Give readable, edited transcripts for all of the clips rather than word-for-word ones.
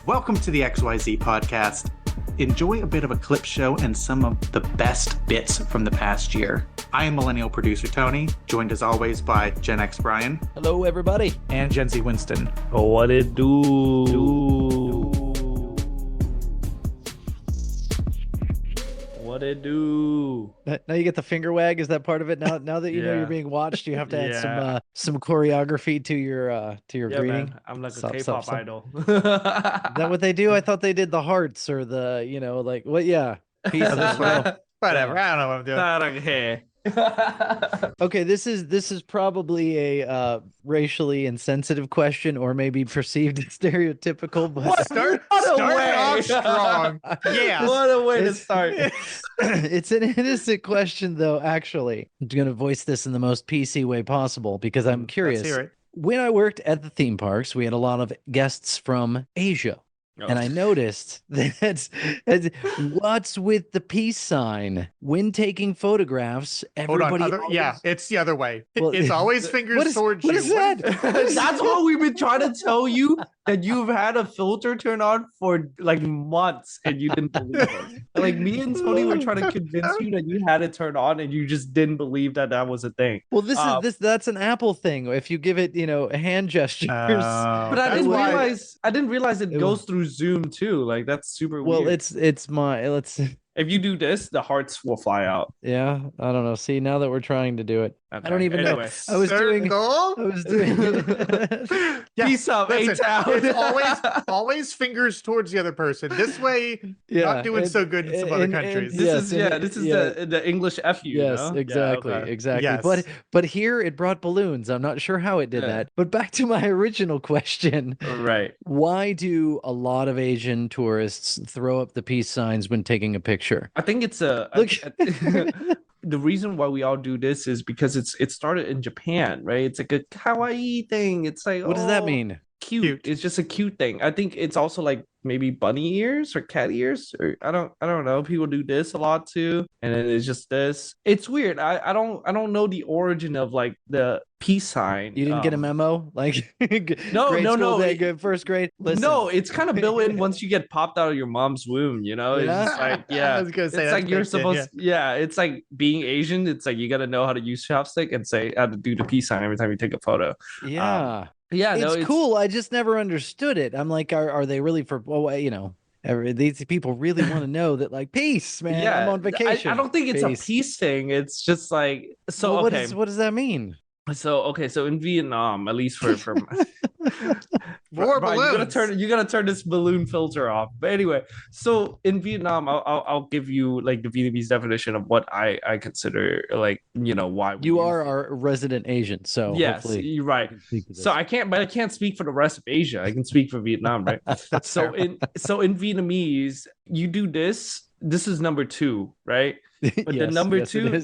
Welcome to the XYZ podcast. Enjoy a bit of a clip show and some of the best bits from the past year. I am Millennial Producer Tony, joined as always by Gen X Brian. Hello, everybody. And Gen Z Winston. Oh, what it do? What it do? Now you get the finger wag. Is that part of it? Now that you know you're being watched, you have to add some choreography to your greeting. Man. I'm like a K-pop idol. Is that what they do? I thought they did the hearts or the like what? Yeah, peace as well. Whatever. I don't know what I'm doing. I don't care. Okay, this is probably a racially insensitive question, or maybe perceived as stereotypical. But Start off strong. Yeah. What a way to start. It's an innocent question, though. Actually, I'm going to voice this in the most PC way possible because I'm curious. Let's hear it. When I worked at the theme parks, we had a lot of guests from Asia. And I noticed that what's with the peace sign when taking photographs? Everybody, it's the other way. Well, it's always fingers towards you. What is that? That's what we've been trying to tell you, that you've had a filter turn on for like months and you didn't believe it. Like me and Tony were trying to convince you that you had it turned on and you just didn't believe that was a thing. Well, that's an Apple thing. If you give it, hand gestures. But I didn't realize it goes through Zoom too. Like that's super weird. Well, if you do this, the hearts will fly out. Yeah, I don't know. See, now that we're trying to do it, okay. I don't even know. I was doing. Peace up, A-Town. It's always fingers towards the other person. This way, not doing so good in some other countries. This is the English F you. Yes, exactly, exactly. Yes. But here it brought balloons. I'm not sure how it did that. But back to my original question. Right. Why do a lot of Asian tourists throw up the peace signs when taking a picture? I think it's the reason why we all do this is because it started in Japan, right? It's like a kawaii thing. It's like, what does that mean? Cute. It's just a cute thing. I think it's also like maybe bunny ears or cat ears, or I don't know. People do this a lot too, and then it's just this. It's weird. I don't know the origin of like the peace sign. You didn't get a memo, like no. First grade. Listen. No, it's kind of built in once you get popped out of your mom's womb. It's just like I was gonna say it's like you're supposed. It's like being Asian. It's like you got to know how to use chopstick and say how to do the peace sign every time you take a photo. Yeah. It's cool. I just never understood it. I'm like, are they really for? These people really want to know that, like, peace, man. Yeah, I'm on vacation. I don't think it's a peace thing. It's just like what does that mean? So in Vietnam, at least for more Brian, balloons. you gotta turn this balloon filter off. But anyway, so in Vietnam, I'll give you like the Vietnamese definition of what I consider like why you are our resident Asian. So yes, you're right. So I can't speak for the rest of Asia. I can speak for Vietnam, right? So in Vietnamese, you do this. This is number 2, right? But the number 2,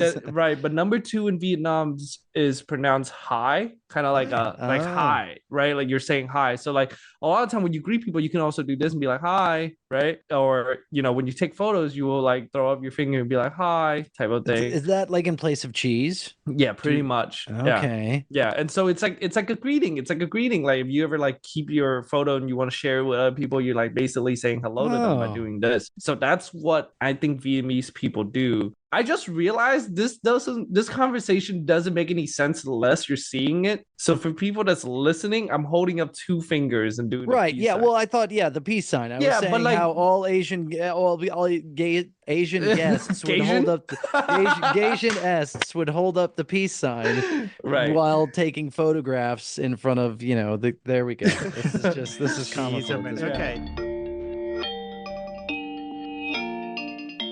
but number 2 in Vietnam is pronounced hi, kind of like like hi, right? Like you're saying hi. So like a lot of time when you greet people, you can also do this and be like hi, right? Or when you take photos, you will like throw up your finger and be like hi, type of thing. Is that like in place of cheese? Yeah, pretty much. Okay. Yeah, and so it's like a greeting. It's like a greeting. Like if you ever like keep your photo and you want to share it with other people, you're like basically saying hello to them by doing this. So that's what I think Vietnamese people do. I just realized this conversation doesn't make any sense unless you're seeing it. So for people that's listening, I'm holding up 2 fingers and doing right. The peace Yeah. sign. Well, I thought the peace sign. I was saying but like, how all Asian guests would hold up Asian guests would hold up the peace sign while taking photographs in front of there we go. This is comical. Okay.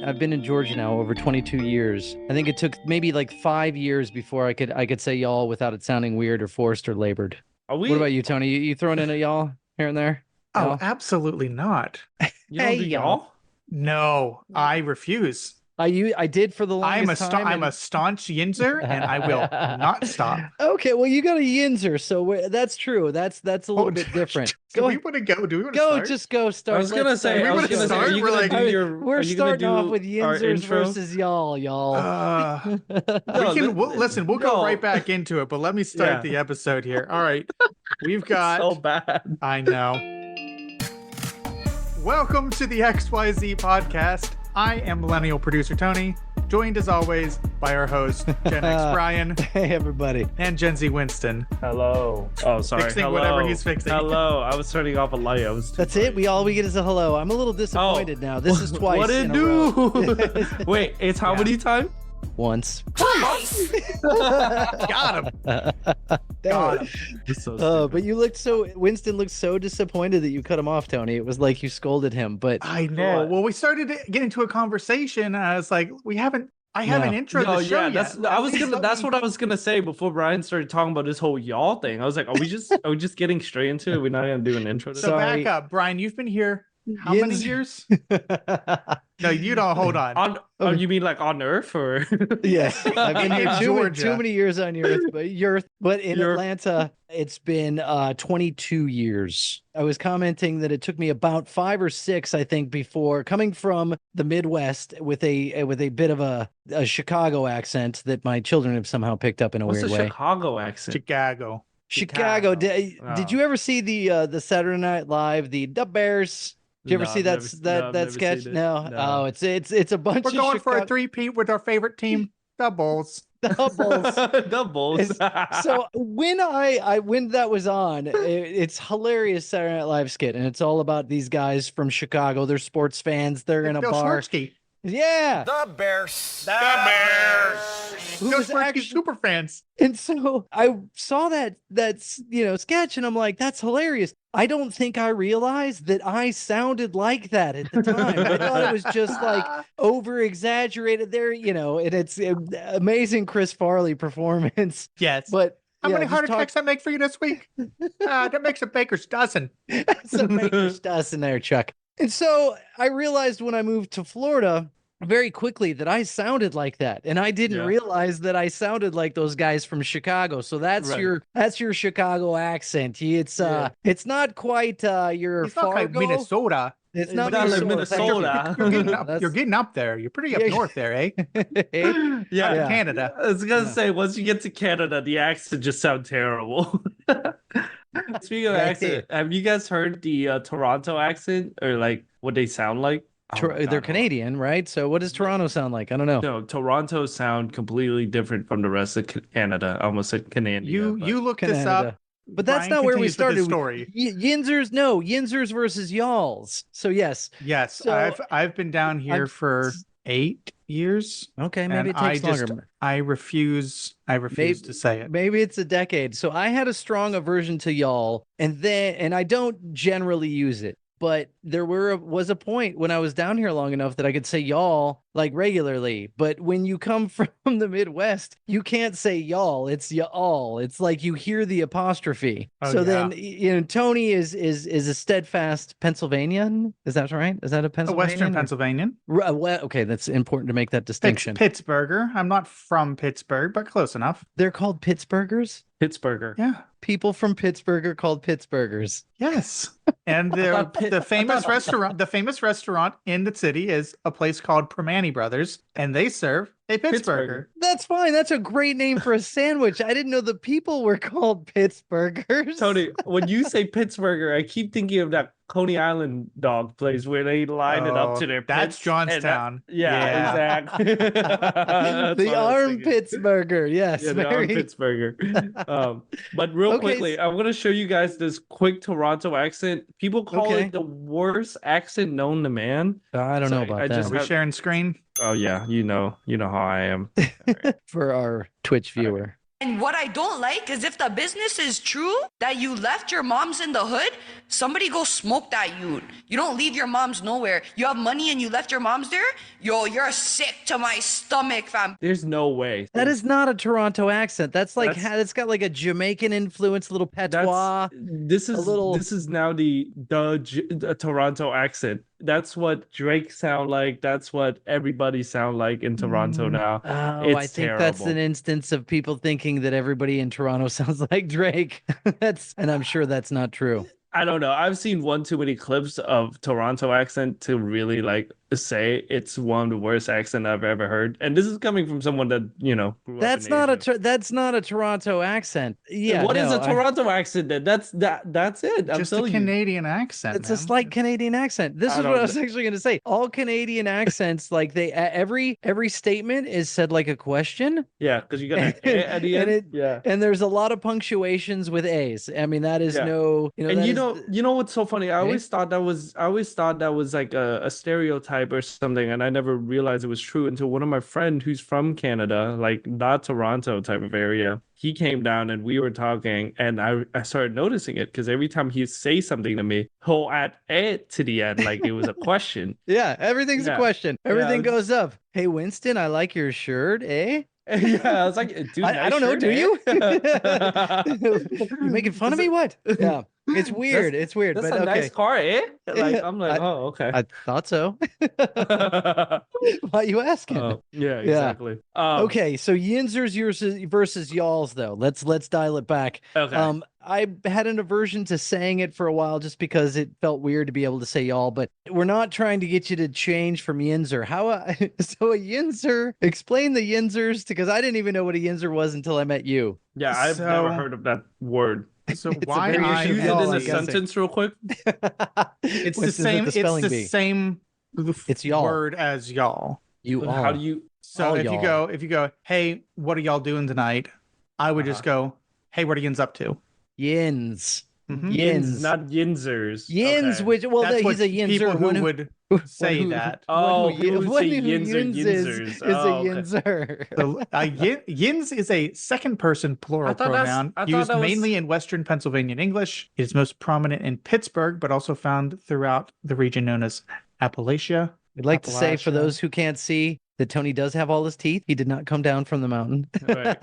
I've been in Georgia now over 22 years. I think it took maybe like 5 years before I could say y'all without it sounding weird or forced or labored. What about you, Tony? You throwing in a y'all here and there? Oh, Y'all? Absolutely not. You don't do y'all? No, I refuse. I did for the longest time. I'm a staunch yinzer, and I will not stop. Okay, well, you got a yinzer, so that's true. That's a little bit different. Do we want to go? Do we want to go? start? Just go start. I was gonna say. We're starting off with yinzers versus y'all. Listen, we'll go right back into it, but let me start the episode here. All right, we've got. So bad. I know. Welcome to the XYZ podcast. I am millennial producer Tony, joined as always by our host, Gen X Brian. Hey, everybody. And Gen Z Winston. Hello. Oh, sorry. Fixing hello. whatever he's fixing. Hello. I was turning off a light. That's it? All we get is a hello. I'm a little disappointed now. This is twice. What did it do? Wait, it's how many times? Once. Got him. Got him. So but Winston looked so disappointed that you cut him off, Tony. It was like you scolded him, but I know. Well, we started to get into a conversation and I was like, I haven't introed the show yet. That's what I was gonna say before Brian started talking about this whole y'all thing. I was like, are we just getting straight into it? We're not gonna do an intro. So back up, Brian. You've been here how many years? No, you don't. Hold on. You mean like on Earth or? Yeah, I've been here too many years on Earth, but in Atlanta, it's been 22 years. I was commenting that it took me about 5 or 6, I think, before coming from the Midwest with a bit of a Chicago accent that my children have somehow picked up in a weird way. What's a Chicago accent? Chicago. Did you ever see the Saturday Night Live, the Bears? Did you ever see that sketch? No. Oh, it's a bunch. We're going for a three-peat with our favorite team, the Bulls. The Bulls. So when that was on, it's hilarious Saturday Night Live skit, and it's all about these guys from Chicago. They're sports fans. They're in a bar. Yeah. The Bears. Who's actually super fans. And so I saw that sketch and I'm like, that's hilarious. I don't think I realized that I sounded like that at the time. I thought it was just like over exaggerated there, and it's amazing Chris Farley performance. Yes. But how many heart attacks I make for you this week? That makes a baker's dozen. That's a baker's dozen there, Chuck. And so I realized when I moved to Florida very quickly that I sounded like that. And I didn't realize that I sounded like those guys from Chicago. So that's your Chicago accent. It's not quite your It's not quite Minnesota. It's not Minnesota. You're getting up there. You're pretty up north there, eh? Yeah. Canada. I was gonna say, once you get to Canada, the accent just sounds terrible. Speaking of accent, have you guys heard the Toronto accent or like what they sound like? They're Canadian, right? So what does Toronto sound like? I don't know. No, Toronto sound completely different from the rest of Canada. I almost said Canada. You look this up. But that's not where we started. Story. Yinzers versus y'alls. So yes. So, I've been down here for 8 years. Okay, maybe it takes longer. I refuse to say it. Maybe it's a decade. So I had a strong aversion to y'all, and I don't generally use it. But there was a point when I was down here long enough that I could say y'all like regularly. But when you come from the Midwest, you can't say y'all. It's y'all. It's like you hear the apostrophe. Then Tony is a steadfast Pennsylvanian. Is that right? Is that a Pennsylvanian? A Western Pennsylvanian. Okay, that's important to make that distinction. Pittsburgher. I'm not from Pittsburgh, but close enough. They're called Pittsburghers? Pittsburgher. Yeah. People from Pittsburgh are called Pittsburghers. Yes. And the famous restaurant in the city is a place called Permane Brothers, and they serve a Pittsburgher. That's fine. That's a great name for a sandwich. I didn't know the people were called Pittsburghers. Tony, when you say Pittsburgher, I keep thinking of that Coney Island dog place where they line it up to their That's Johnstown. Exactly. The arm Pittsburgher. Yes. Yeah, the arm Pittsburgher. But real quickly, I'm going to show you guys this quick Toronto accent. People call it the worst accent known to man. I don't know about that. Are we sharing screen? Oh, yeah. You know how I am. For our Twitch viewer. And what I don't like is if the business is true that you left your moms in the hood, somebody go smoke that you. You don't leave your moms nowhere. You have money and you left your moms there? Yo, you're sick to my stomach, fam. There's no way. That is not a Toronto accent. It's got like a Jamaican influence, a little patois. This is now the Toronto accent. That's what Drake sound like. That's what everybody sound like in Toronto now. Oh, I think that's an instance of people thinking that everybody in Toronto sounds like Drake. And I'm sure that's not true. I don't know. I've seen one too many clips of Toronto accent to really like say it's one of the worst accent I've ever heard, and this is coming from someone that grew That's up in not Asia. that's not a Toronto accent. Yeah, What is a Toronto accent then? That's it. I'm Just a telling you. Canadian accent. It's a slight Canadian accent. This is what I was actually going to say. All Canadian accents, like every statement is said like a question. Yeah, because you got an A at the end. And there's a lot of punctuations with A's. I mean, that is no, And you know what's so funny? I always thought that was like a stereotype or something, and I never realized it was true until one of my friends who's from Canada, like not Toronto type of area. He came down and we were talking, and I started noticing it because every time he say something to me, he'll add "eh" to the end like it was a question. Yeah, everything's a question. Everything goes up. Hey, Winston, I like your shirt, eh? Yeah, I was like, dude, I don't know. Do you? You making fun of me? What? Yeah, it's weird. It's weird. That's but a nice car, eh? Like I'm like, oh, okay. I thought so. Why you asking? Yeah, exactly. Okay, so Yinzers versus y'alls, though. Let's dial it back. Okay. I had an aversion to saying it for a while just because it felt weird to be able to say y'all, but we're not trying to get you to change from Yinzer. So a Yinzer, explain the Yinzers, because I didn't even know what a Yinzer was until I met you. Yeah, I've never heard of that word. So why I use it in a sentence real quick? It's the same. It's the same. It's y'all. Word as y'all. You all. How do you? So if you go, hey, what are y'all doing tonight? I would just go, hey, what are yins up to? Yins. Mm-hmm. Yins, not Yinzers. Yins, Okay. which That's he's a Yinzer. People who would say that. Oh, Yins Yinzers. is a Yinzer. Yins is a second person plural pronoun used mainly in Western Pennsylvania English. It is most prominent in Pittsburgh, but also found throughout the region known as Appalachia. I'd like to say, for those who can't see, that Tony does have all his teeth. He did not come down from the mountain. Right.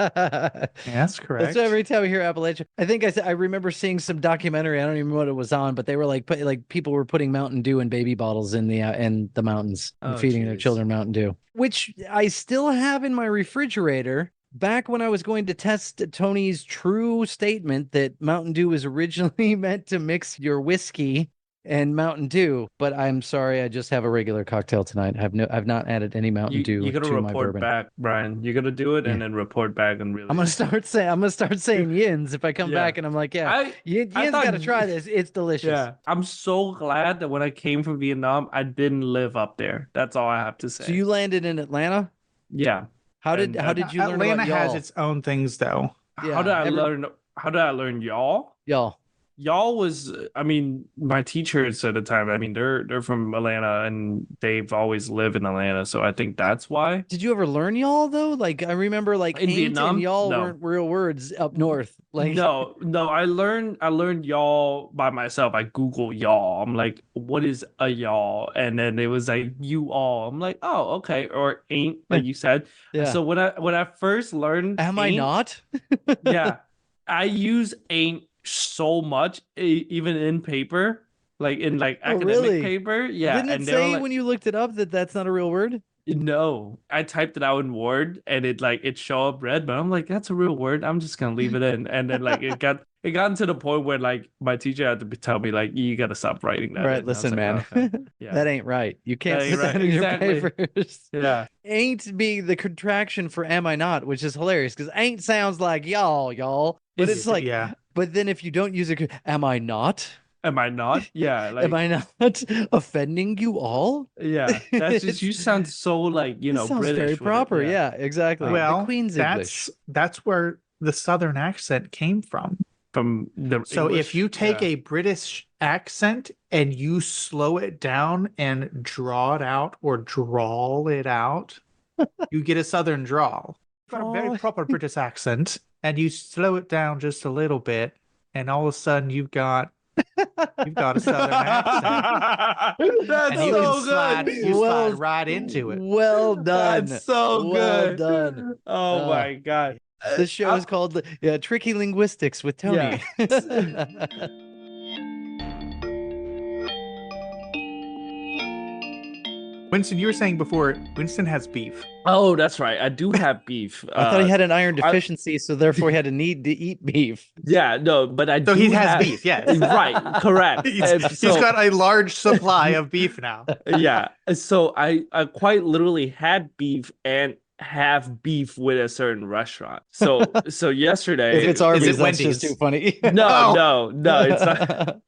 That's correct. So every time we hear Appalachia, I think I remember seeing some documentary. I don't even know what it was on, but they were like people were putting Mountain Dew in baby bottles in the mountains and feeding their children Mountain Dew, which I still have in my refrigerator. Back when I was going to test Tony's true statement that Mountain Dew was originally meant to mix your whiskey and Mountain Dew, but I'm sorry, I just have a regular cocktail tonight. I've not added any Mountain Dew you gotta to my report bourbon. back, Brian. You gotta do it and then report back and really. I'm gonna start saying Yins if I come back and I'm like, Yins gotta try this. It's delicious. Yeah, I'm so glad that when I came from Vietnam, I didn't live up there. That's all I have to say. So you landed in Atlanta? Yeah. How did you learn Atlanta about y'all? has its own things though. Yeah, How did I learn y'all? Y'all was, I mean, my teachers at the time, I mean, they're from Atlanta and they've always lived in Atlanta. So I think that's why. Did you ever learn y'all though? Like I remember like in Vietnam, and y'all weren't real words up north. Like no, I learned y'all by myself. I Google y'all. I'm like, what is a y'all? And then it was like you all. I'm like, oh, okay. Or ain't, like you said. Yeah. So when I first learned Am I not? Yeah. I use ain't so much, even in paper, like in like academic paper. Yeah. Didn't it and say when you looked it up that that's not a real word? No, I typed it out in Word and it showed up red, but I'm like, that's a real word. I'm just gonna leave it in. And then like it got to the point where like my teacher had to tell me like, you gotta stop writing that. Right, listen, man, yeah. that ain't right. You can't put that in your papers. Yeah, ain't being the contraction for am I not, which is hilarious because ain't sounds like y'all, but it's like But then if you don't use it, am I not? Am I not? Yeah. Like, am I not offending you all? Yeah. That's just, you sound so like, sounds British. Very proper. Yeah, exactly. Well, the Queen's English. That's where the Southern accent came from. From the So English, if you take a British accent and you slow it down and draw it out or drawl it out, you get a Southern drawl. You've got a very proper British accent and you slow it down just a little bit and all of a sudden you've got a Southern accent. That's and you so can good. slide right into it. Well done. That's so good. Well done. Oh my God. This show is called Tricky Linguistics with Tony. Winston, you were saying before, Winston has beef. Oh, that's right. I do have beef. I thought he had an iron deficiency, so therefore he had a need to eat beef. Yeah, no, but I so do he has have... beef, yes. Right, correct. He's got a large supply of beef now. Yeah, so I quite literally had beef and have beef with a certain restaurant. So yesterday... If it's Arby's, that's Wendy's? just too funny. No, it's not.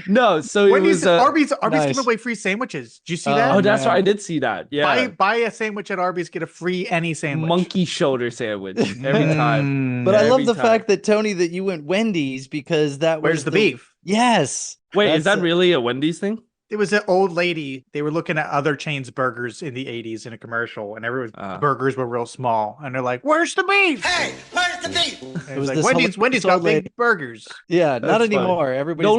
No, so Wendy's, it was Arby's nice. giving away free sandwiches. Did you see that? Oh, that's man. right. I did see that. Yeah. Buy a sandwich at Arby's, get a free any sandwich. Monkey shoulder sandwich every time. But I love the time. fact that Tony, that you went Wendy's because that Where's was the beef? Yes. Wait, is that That's- really a Wendy's thing? It was an old lady. They were looking at other chains' burgers in the 80s in a commercial, and everyone's burgers were real small. And they're like, "Where's the beef? Hey, where's the beef?" It was like, Wendy's got big burgers. Yeah, not That's anymore. Everybody. The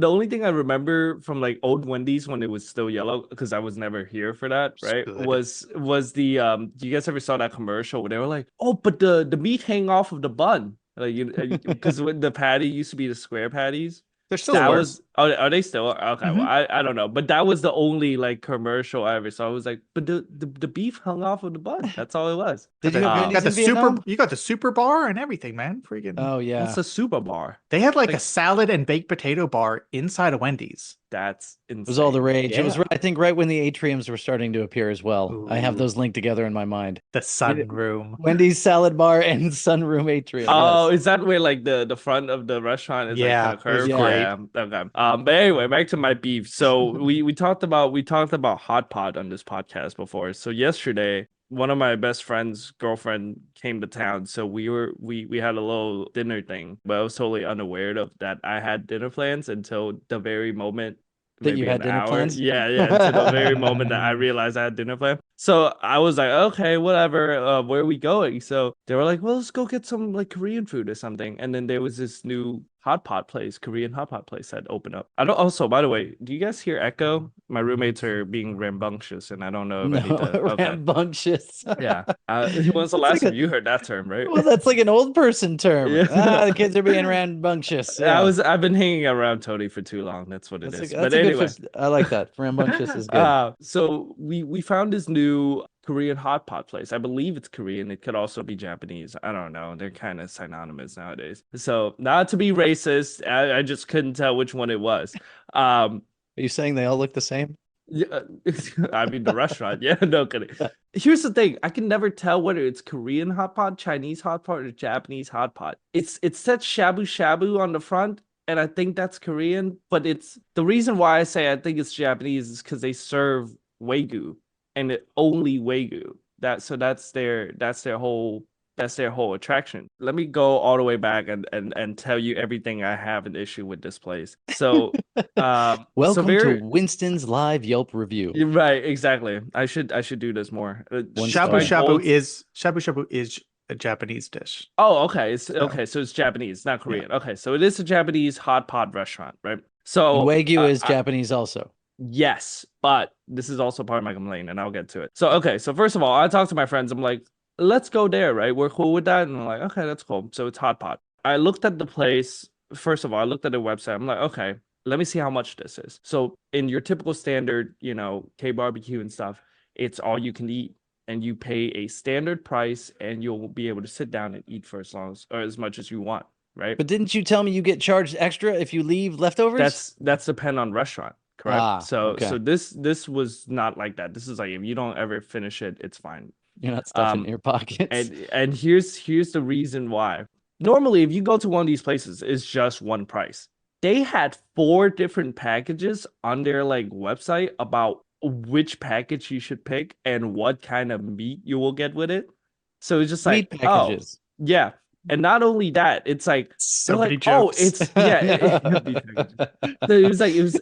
only thing I remember from like old Wendy's when it was still yellow, because I was never here for that, right? Good. Was the you guys ever saw that commercial where they were like, "Oh, but the meat hang off of the bun," like because the patty used to be the square patties. They're still That work. was are they still okay? Well, I don't know, but that was the only like commercial I ever saw. I was like, but the beef hung off of the bun. That's all it was. Did you have you got Wendy's the in Vietnam? you got the super bar and everything, man. Freaking. Oh yeah. That's a super bar. They had like a salad and baked potato bar inside of Wendy's. That's insane. It was all the rage. It was, Yeah. I think, right when the atriums were starting to appear as well. I have Ooh. those linked together in my mind. The sunroom. Wendy's salad bar and sunroom atrium. Oh, yes. is that where like the front of the restaurant is Yeah, like kind of curved? it was great. Yeah. Okay. But anyway, back to my beef. So we talked about hot pot on this podcast before. So yesterday, one of my best friend's girlfriend came to town, so we had a little dinner thing, but I was totally unaware of that. I had dinner plans until the very moment That you maybe had an dinner hour. plans? Yeah, until the very moment that I realized I had dinner plan. So I was like, okay, whatever. Where are we going? So they were like, well, let's go get some like Korean food or something. And then there was this new Korean hot pot place that opened up. I don't. Also, by the way, do you guys hear echo? My roommates are being rambunctious, and I don't know if I need to. Okay. Rambunctious. Yeah. When's the last time you heard that term, right? Well, that's like an old person term. Yeah. The kids are being rambunctious. Yeah. Yeah. I've been hanging around Tony for too long. That's what it is. That's But a good anyway. I like that. Rambunctious is good. So we found this new Korean hot pot place. I believe it's Korean. It could also be Japanese. I don't know. They're kind of synonymous nowadays. So not to be racist, I just couldn't tell which one it was. Are you saying they all look the same? Yeah, I mean the restaurant. Yeah, no kidding. Here's the thing: I can never tell whether it's Korean hot pot, Chinese hot pot, or Japanese hot pot. It said shabu shabu on the front, and I think that's Korean. But it's the reason why I say I think it's Japanese is because they serve Wagyu, and only Wagyu. That's their whole attraction. Let me go all the way back and tell you everything I have an issue with this place. So Welcome to Winston's live Yelp review. You're right, exactly. I should do this more. Shabu shabu is a Japanese dish. Oh, okay. Okay, so it's Japanese, not Korean. Yeah. Okay, so it is a Japanese hot pot restaurant, right? So Wagyu is Japanese also. Yes, but this is also part of my complaint, and I'll get to it. So, okay, so first of all, I talked to my friends. I'm like, let's go there, right? We're cool with that. And I'm like, okay, that's cool. So it's hot pot. I looked at the place. First of all, I looked at the website. I'm like, okay, let me see how much this is. So in your typical standard, K-barbecue and stuff, it's all you can eat. And you pay a standard price, and you'll be able to sit down and eat for as much as you want, right? But didn't you tell me you get charged extra if you leave leftovers? That's depend on restaurant. Correct. So this was not like that. This is like, if you don't ever finish it, it's fine. You're not stuffing in your pockets. And here's the reason why. Normally, if you go to one of these places, it's just one price. They had 4 different packages on their like website about which package you should pick and what kind of meat you will get with it. So it's just like meat packages. Oh, yeah. And not only that, it's like so many like, jokes. Oh, it's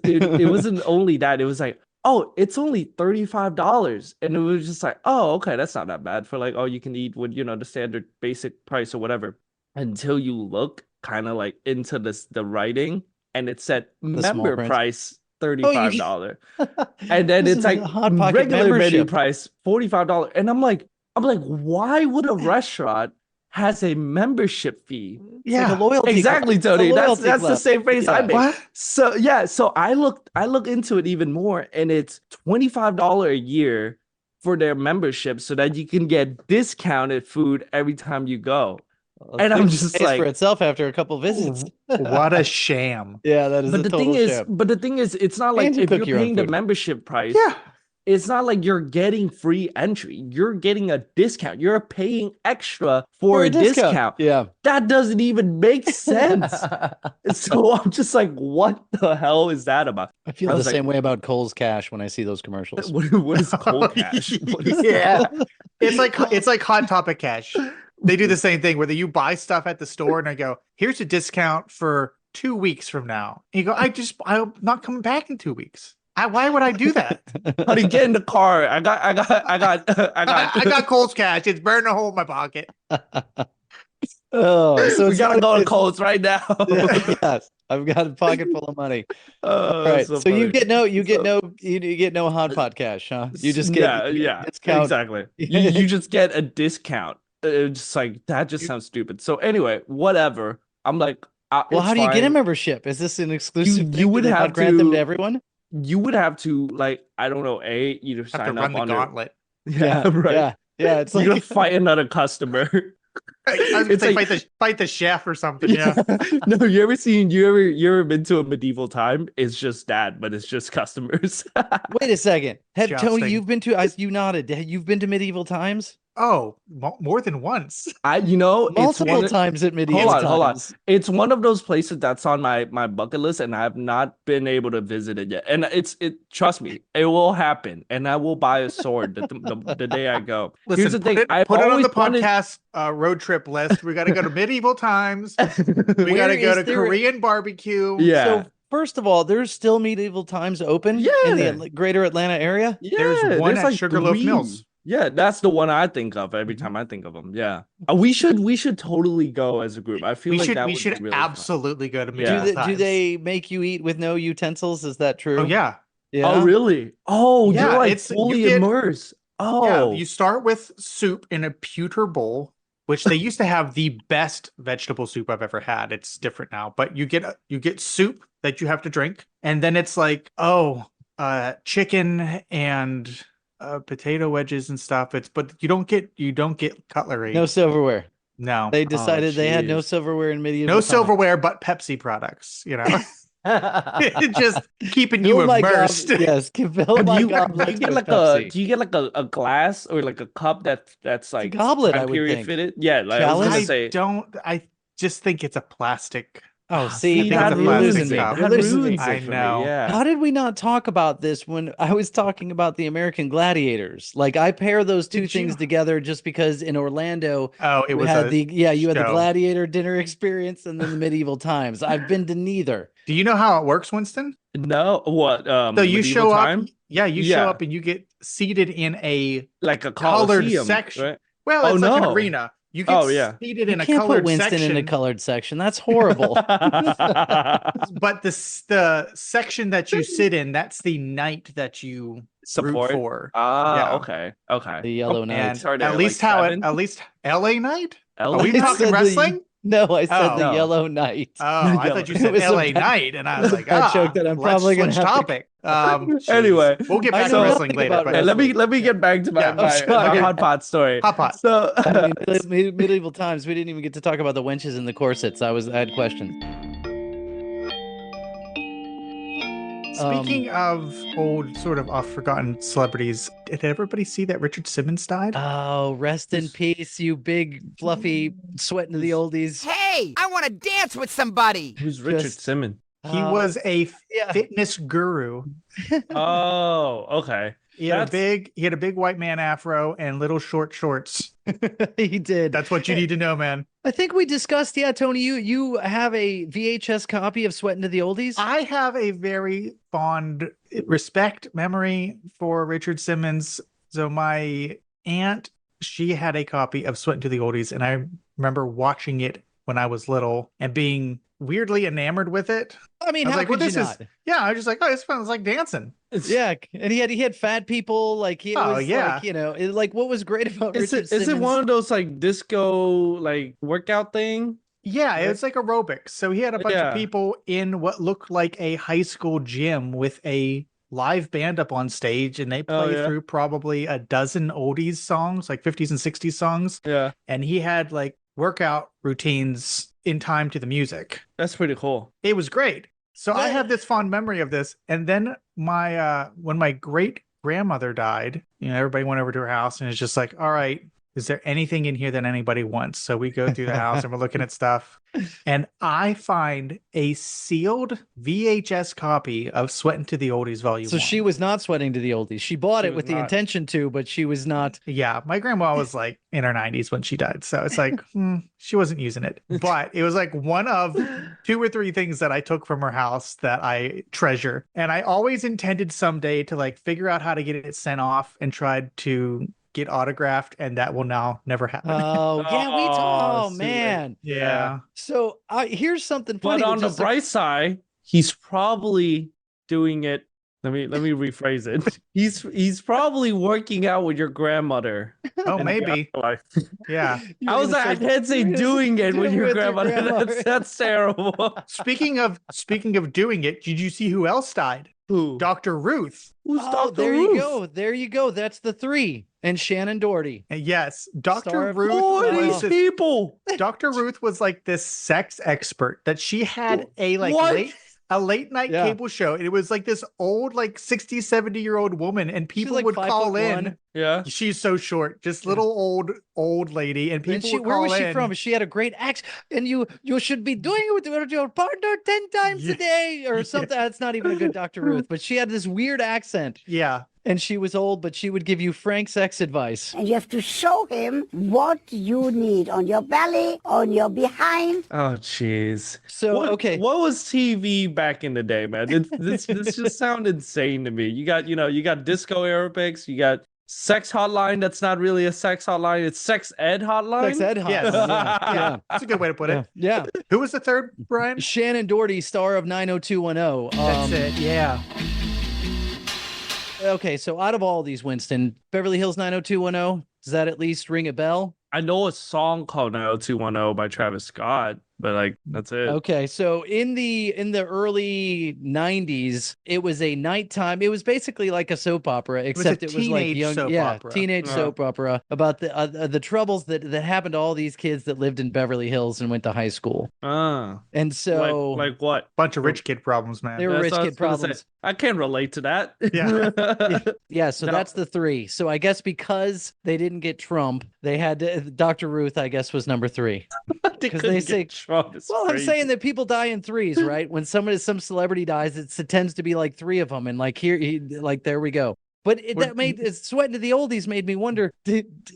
it wasn't only that. It was like, oh, it's only $35, and it was just like, oh, okay, that's not that bad for like, oh, you can eat with the standard basic price or whatever. Until you look kind of like into the writing, and it said member price $35, and then it's like regular menu price $45, and I'm like, why would a restaurant has a membership fee. Yeah, like a loyalty exactly, club. Tony. That's the same phrase I made. What? So I look into it even more, and it's $25 a year for their membership, so that you can get discounted food every time you go. And I'm just pays like, for itself after a couple visits. What a sham. Yeah, that is. but the thing is, it's not like And you if cook you're your own paying the food. membership price. Yeah. It's not like you're getting free entry. You're getting a discount. You're paying extra for a discount. Yeah. That doesn't even make sense. So I'm just like, what the hell is that about? I feel the same way about Kohl's Cash when I see those commercials. What is Cold Cash? Yeah. It's like Hot Topic Cash. They do the same thing where you buy stuff at the store and I go, here's a discount for 2 weeks from now. And you go, I'm not coming back in 2 weeks. Why would I do that? Honey, get in the car. I got Kohl's Cash. It's burning a hole in my pocket. So we gotta go to Kohl's right now. Yes, I've got a pocket full of money. All right, so you get no hot pot cash, huh? You just get discount. Exactly. You just get a discount. Just like that just sounds stupid. So anyway, whatever. I'm like, well, how do you get a membership? Is this an exclusive? You would have to grant them to everyone. You would have to, like, I don't know, either sign up on the gauntlet. Yeah, right. Yeah, it's like you gotta fight another customer. I was gonna say fight the chef or something. Yeah. No, you ever been to a medieval time? It's just that, but it's just customers. Wait a second. Tony, you've been to? You nodded. You've been to medieval times? Oh, more than once. Multiple times at medieval times. Hold on. It's one of those places that's on my bucket list, and I have not been able to visit it yet. And trust me, it will happen, and I will buy a sword the day I go. Listen, here's the thing: I put it on the podcast road trip list. We got to go to medieval times. We got to go to Korean barbecue. Yeah. So first of all, there's still medieval times open in the greater Atlanta area. Yeah, there's one at like Sugarloaf Mills. Yeah, that's the one I think of every time I think of them. Yeah, we should totally go as a group. I feel we should really absolutely go to medieval times. Do they make you eat with no utensils? Is that true? Oh yeah. Oh really? Oh yeah, you're like fully immersed. Oh, yeah, you start with soup in a pewter bowl, which they used to have the best vegetable soup I've ever had. It's different now, but you get soup that you have to drink, and then it's like chicken and potato wedges and stuff. But you don't get cutlery. No silverware. No. They decided they had no silverware in medieval times. Silverware, but Pepsi products, just keeping you immersed. God. Yes. Do you get like a glass or like a cup that's like a goblet, I would period think. fitted? Yeah, like I was gonna say. I just think it's a plastic. Oh, see, that ruins me. I know. Yeah. How did we not talk about this when I was talking about the American Gladiators? Like, I pair those two things together just because in Orlando, it was you had the Gladiator dinner experience and then the medieval times. I've been to neither. Do you know how it works, Winston? No. What? So you show up. Yeah, you show up and you get seated in a colored section. Right? Well, it's like an arena. You get seated in a colored Winston section. in a colored section. That's horrible. But the section that you sit in, that's the knight that you support root for. Okay. The Yellow Knight. At least LA Knight? Are we talking wrestling? No, I said the Yellow Knight. Oh, I thought you said LA Knight, and I was like, I joked that I'm probably going to topic. Anyway, we'll get back to wrestling later. But let me get back to my hot pot story. Hot pot. So medieval times, we didn't even get to talk about the wenches and the corsets. I had questions. Speaking of old, sort of off-forgotten celebrities, did everybody see that Richard Simmons died? Oh, rest in peace, you big, fluffy, sweating to the oldies. Hey, I want to dance with somebody. Who's Richard Simmons? He was a fitness guru. Oh, okay. He had a big white man afro and little short shorts. He did. That's what you need to know, man. I think we discussed, Tony, you have a VHS copy of Sweatin' to the Oldies? I have a very fond memory for Richard Simmons. So my aunt, she had a copy of Sweatin' to the Oldies, and I remember watching it when I was little and being weirdly enamored with it. I mean, I was how like, could well, you not? Yeah, I was just like, oh, this sounds like dancing. Yeah, and he had fat people. Like he was like, you know, like what was great about Richard Simmons? Is it one of those like disco like workout thing? Yeah, it was like aerobics. So he had a bunch of people in what looked like a high school gym with a live band up on stage, and they play through probably a dozen oldies songs, like 50s and 60s songs. Yeah. And he had like workout routines in time to the music. That's pretty cool. It was great. So I have this fond memory of this. And then when my great grandmother died, you know, everybody went over to her house and it's just like, all right, is there anything in here that anybody wants? So we go through the house and we're looking at stuff. And I find a sealed VHS copy of Sweatin' to the Oldies Volume 1. So she was not sweating to the oldies. She bought it with the intention to, but she was not. Yeah, my grandma was like in her 90s when she died. So it's like, she wasn't using it. But it was like one of 2 or 3 things that I took from her house that I treasure. And I always intended someday to like figure out how to get it sent off and tried to get autographed, and that will now never happen. Oh yeah, man. Yeah. So here's something funny. But on the bright side, he's probably doing it. Let me rephrase it. He's probably working out with your grandmother. Oh, maybe. Yeah. I was like, I can't say doing it with your grandmother. That's terrible. Speaking of doing it, did you see who else died? Who? Dr. Ruth. Who's Dr. There Ruth? you go. There you go. That's the 3. And Shannon Doherty. Yes, Dr. Ruth. Was people. Dr. Ruth was like this sex expert that she had a late night cable show. And it was like this old, like 60, 70-year-old woman, and people would call in. Yeah. She's so short, just little old lady. And people would call in. Where was she from? She had a great accent. And you should be doing it with your partner 10 times a day or something. That's not even a good Dr. Ruth, but she had this weird accent. Yeah. And she was old, but she would give you frank sex advice. And you have to show him what you need on your belly, on your behind. Oh, jeez. So, what was TV back in the day, man? This just sounds insane to me. You got disco aerobics, you got sex hotline. That's not really a sex hotline. It's sex ed hotline. Sex ed hotline. Yes. Yeah. That's a good way to put it. Yeah. Who was the third, Brian? Shannon Doherty, star of 90210. That's it. Yeah. Okay, so out of all these, Winston, Beverly Hills 90210, does that at least ring a bell? I know a song called 90210 by Travis Scott, but like that's it. Okay, so in the early 90s, it was a nighttime. It was basically like a soap opera, except it was like young, teenage soap opera about the troubles that happened to all these kids that lived in Beverly Hills and went to high school. And so like what? Bunch of rich kid problems, man. They were rich kid problems. I can't relate to that. Yeah. Yeah, so that's the 3. So I guess because they didn't get Trump, they had to, Dr. Ruth, I guess, was number 3. Because they say Trump. Well, I'm saying that people die in 3s, right? When some celebrity dies, it tends to be like 3 of them, and like there we go. But Sweating to the Oldies made me wonder.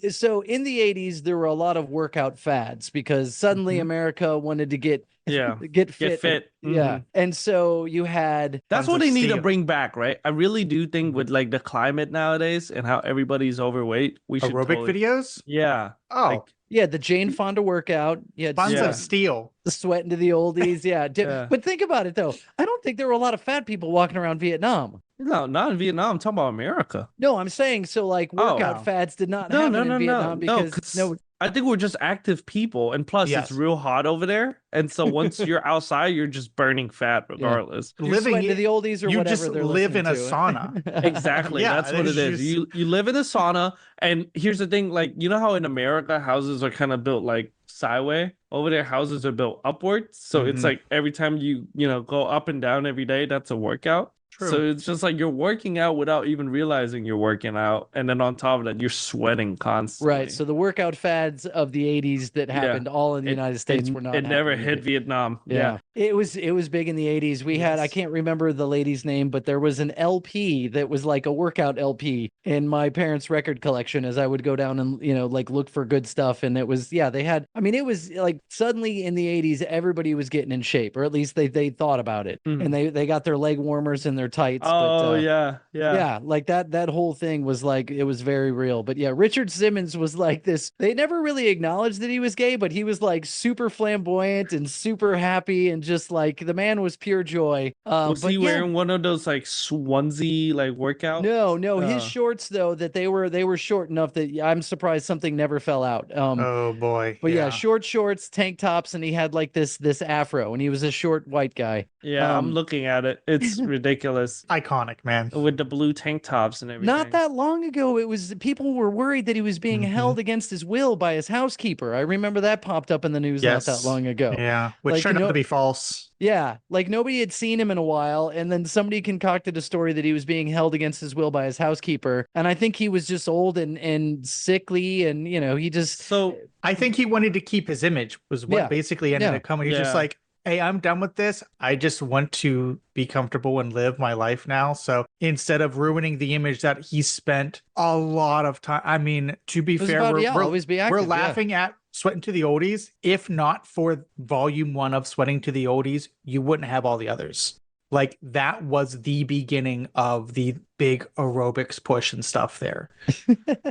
So in the 80s, there were a lot of workout fads because suddenly America wanted to get fit. Yeah. And so you had that's what they need to bring back, right? I really do think with like the climate nowadays and how everybody's overweight, we should aerobic videos. Yeah. Oh. Yeah, the Jane Fonda workout. Yeah, Buns of Steel. The Sweating to the Oldies. Yeah. But think about it, though. I don't think there were a lot of fat people walking around Vietnam. No, not in Vietnam. I'm talking about America. No, I'm saying so like workout fads did not happen in Vietnam because I think we're just active people, and plus it's real hot over there. And so once you're outside, you're just burning fat regardless. You're living to the oldies or you whatever. You just live in a sauna. Exactly. That's what it is. You live in a sauna, and here's the thing: like you know how in America houses are kind of built like sideways. Over there, houses are built upwards. So it's like every time you go up and down every day, that's a workout. True. So it's just like you're working out without even realizing you're working out. And then on top of that, you're sweating constantly. Right. So the workout fads of the 80s that happened all in the United States were not. It never hit Vietnam. Yeah. It was big in the 80s. We had, I can't remember the lady's name, but there was an LP that was like a workout LP in my parents' record collection as I would go down and, like look for good stuff. And it was, it was like suddenly in the 80s, everybody was getting in shape, or at least they thought about it. And they got their leg warmers and their their tights. Oh, but, yeah. Yeah, like that whole thing was like, it was very real. But yeah, Richard Simmons was like this. They never really acknowledged that he was gay, but he was like super flamboyant and super happy, and just like the man was pure joy. Was but he wearing one of those like Swansea like workout? No, his shorts though, that they were short enough that I'm surprised something never fell out. Oh boy. But yeah, short shorts, tank tops, and he had like this afro, and he was a short white guy. Yeah, I'm looking at it. It's ridiculous. Iconic, man. With the blue tank tops and everything. Not that long ago, it was people were worried that he was being held against his will by his housekeeper. I remember that popped up in the news not that long ago. Yeah, which turned out to be false. Yeah, like nobody had seen him in a while, and then somebody concocted a story that he was being held against his will by his housekeeper, and I think he was just old and sickly, and he just. So I think he wanted to keep his image, was what basically ended up coming. He's just like, hey, I'm done with this. I just want to be comfortable and live my life now. So instead of ruining the image that he spent a lot of time, I mean, to be fair, we're laughing at Sweating to the Oldies. If not for volume 1 of Sweating to the Oldies, you wouldn't have all the others. Like that was the beginning of the big aerobics push and stuff there.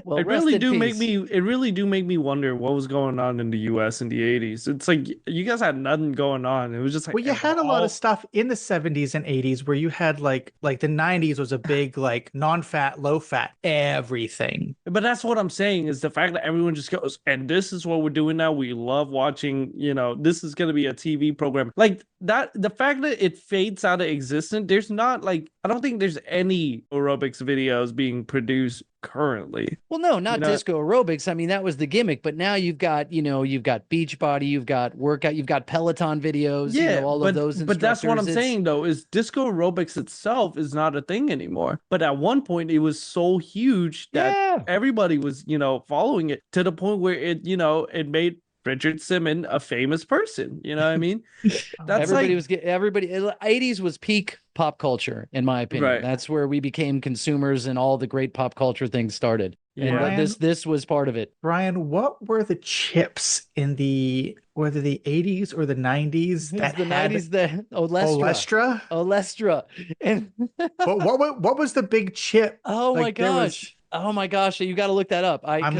Well, it really do make me wonder what was going on in the US in the 80s. It's like you guys had nothing going on. It was just like, well, you had a lot of stuff in the 70s and 80s where you had like the 90s was a big like non-fat, low-fat everything. But that's what I'm saying, is the fact that everyone just goes, and this is what we're doing now. We love watching, this is going to be a TV program. Like that, the fact that it fades out of existence, there's not like, I don't think there's any aerobics videos being produced currently. Well, no, not disco aerobics. I mean, that was the gimmick, but now you've got Beachbody, you've got workout, you've got Peloton videos, all of those. But that's what I'm saying though, is disco aerobics itself is not a thing anymore. But at one point it was so huge that everybody was, following it, to the point where it made Richard Simmons a famous person. You know what I mean? That's everybody 80s was peak pop culture, in my opinion. Right. That's where we became consumers and all the great pop culture things started. Yeah. And this was part of it. Brian, what were the chips in whether the 80s or the 90s that the had 90s, the Olestra. And what was the big chip? Oh my gosh. Oh my gosh, you got to look that up. I'm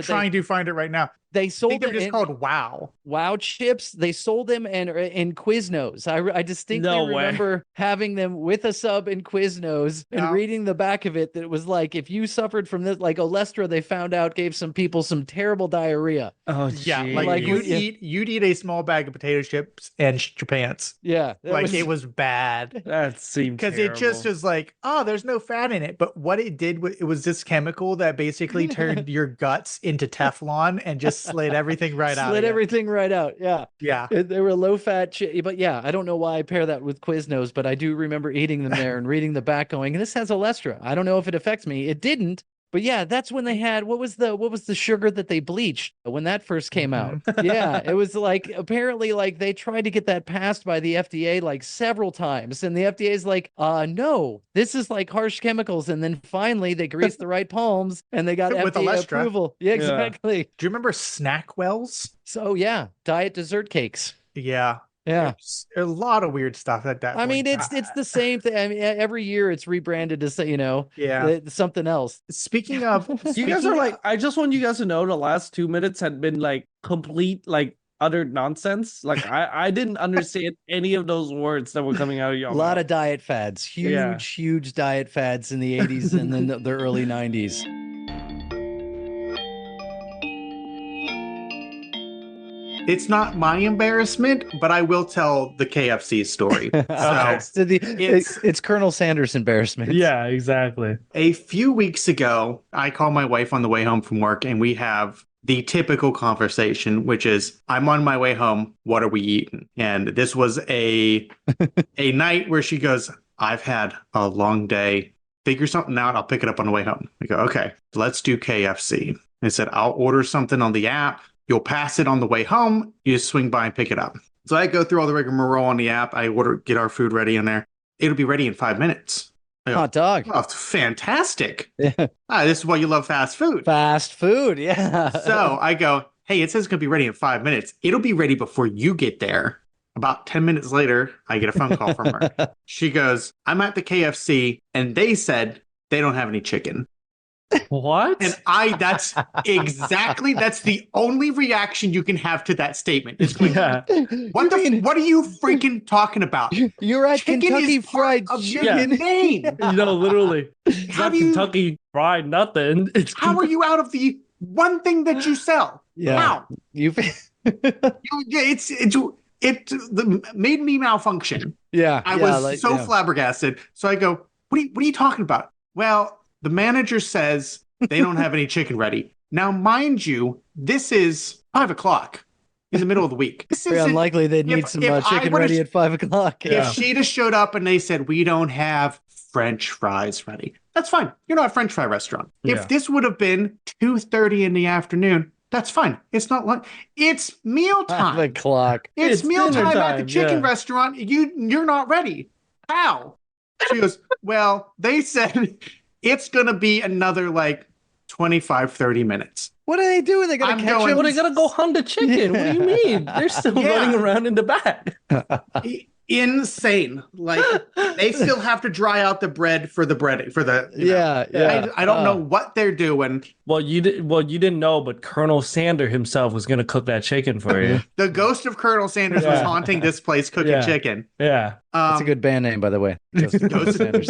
trying to find it right now. They sold them just called Wow chips. They sold them in Quiznos. I distinctly remember having them with a sub in Quiznos and reading the back of it, that it was like, if you suffered from this, like Olestra, they found out gave some people some terrible diarrhea. Oh yeah, like you'd eat a small bag of potato chips and shit your pants. Yeah, it was bad. That seemed because it just was like, oh, there's no fat in it. But what it did, it was this chemical that basically turned your guts into Teflon and just slid everything right out. Slid everything right out. Yeah. Yeah. They were low fat. But yeah, I don't know why I pair that with Quiznos, but I do remember eating them there and reading the back going, this has Olestra. I don't know if it affects me. It didn't. But yeah, that's when they had, what was the sugar that they bleached when that first came out? Yeah, it was like, apparently like they tried to get that passed by the FDA like several times. And the FDA is like, no, this is like harsh chemicals. And then finally they greased the right palms and they got with FDA Olestra. approval. Yeah, exactly. Do you remember Snackwells? So yeah, diet dessert cakes. Yeah. Yeah, a lot of weird stuff at that. I mean, it's the same thing. I mean, every year it's rebranded to say, something else. Speaking of, you guys are like, I just want you guys to know the last 2 minutes had been like complete, like utter nonsense. Like I didn't understand any of those words that were coming out of y'all. A lot of diet fads, huge diet fads in the 80s and then the early 90s. It's not my embarrassment, but I will tell the KFC story. So it's Colonel Sanders' embarrassment. Yeah, exactly. A few weeks ago, I called my wife on the way home from work, and we have the typical conversation, which is, I'm on my way home. What are we eating? And this was a night where she goes, I've had a long day. Figure something out. I'll pick it up on the way home. I go, okay, let's do KFC. I said, I'll order something on the app. You'll pass it on the way home. You just swing by and pick it up. So I go through all the rigmarole on the app. I get our food ready in there. It'll be ready in 5 minutes. I go, hot dog. Oh, fantastic. Yeah. This is why you love fast food. Fast food, yeah. So I go, hey, it says it's going to be ready in 5 minutes. It'll be ready before you get there. About 10 minutes later, I get a phone call from her. She goes, I'm at the KFC and they said they don't have any chicken. What? And that's the only reaction you can have to that statement. It's like, what are you freaking talking about? You're at Chicken Kentucky is part Fried of your Chicken. name. Literally. It's How not do you- Kentucky Fried nothing. How are you out of the one thing that you sell? Yeah. How? It made me malfunction. Yeah. I was flabbergasted. So I go, what are you talking about? Well, the manager says they don't have any chicken ready. Now, mind you, this is 5:00 in the middle of the week. This Very unlikely they'd need some chicken ready at 5:00. If she'd have showed up and they said, we don't have French fries ready, that's fine. You're not a French fry restaurant. Yeah. If this would have been 2:30 in the afternoon, that's fine. It's not lunch. It's mealtime. 5:00. It's mealtime at the time, chicken restaurant. You're not ready. How? She goes, well, they said it's going to be another 25, 30 minutes. What are they doing? They got to catch him? Well, they got to go hunt the chicken. What do you mean? They're still running around in the back. Insane. They still have to dry out the bread for the bread for the I don't know what they're doing. Well, you didn't know, but Colonel Sander himself was going to cook that chicken for you. The ghost of Colonel Sanders was haunting this place cooking chicken. Yeah. That's a good band name, by the way. Ghost Sanders.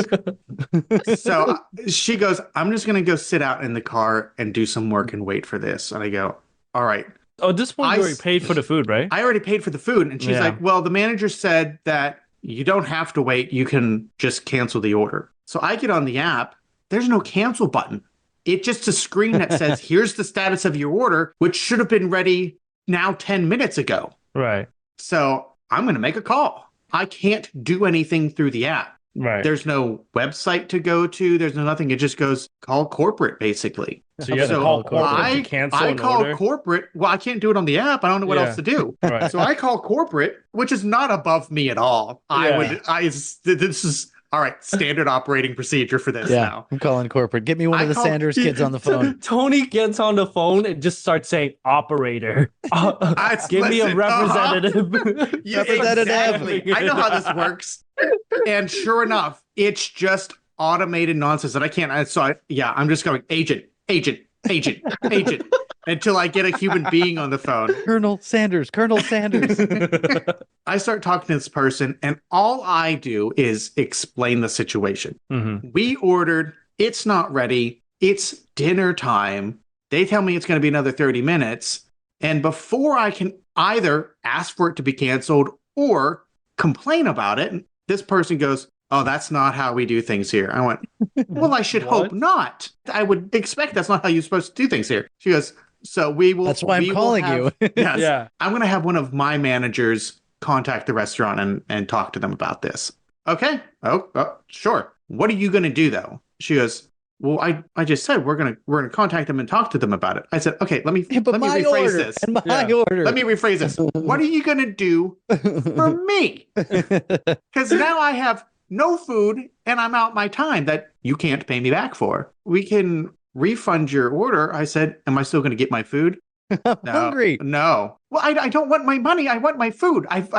So she goes, I'm just going to go sit out in the car and do some work and wait for this. And I go, all right. Oh, at this point, you already paid for the food, right? I already paid for the food. And she's like, well, the manager said that you don't have to wait. You can just cancel the order. So I get on the app. There's no cancel button. It's just a screen that says, here's the status of your order, which should have been ready now 10 minutes ago. Right. So I'm going to make a call. I can't do anything through the app. Right. There's no website to go to. There's no nothing. It just goes call corporate, basically. So you have to call corporate to cancel I an call order? Corporate. Well, I can't do it on the app. I don't know what else to do. Right. So I call corporate, which is not above me at all. This is all right. Standard operating procedure for this now. I'm calling corporate. Get me one of the Sanders kids on the phone. Tony gets on the phone and just starts saying, operator. Give me a representative. Exactly. I know how this works. And sure enough, it's just automated nonsense that I can't. I'm just going agent until I get a human being on the phone. Colonel Sanders. I start talking to this person, and all I do is explain the situation. Mm-hmm. We ordered, it's not ready, it's dinner time. They tell me it's going to be another 30 minutes. And before I can either ask for it to be canceled or complain about it, this person goes, oh, that's not how we do things here. I went, well, I should hope not. I would expect that's not how you're supposed to do things here. She goes, so we will. That's why I'm calling you. Yes. Yeah. I'm going to have one of my managers contact the restaurant and talk to them about this. Okay. Oh, sure. What are you going to do though? She goes, well, I just said we're gonna contact them and talk to them about it. I said, okay, let me rephrase this. Order. Let me rephrase this. What are you gonna do for me? Because now I have no food and I'm out my time that you can't pay me back for. We can refund your order. I said, am I still gonna get my food? I'm hungry. No. Well, I don't want my money. I want my food. I've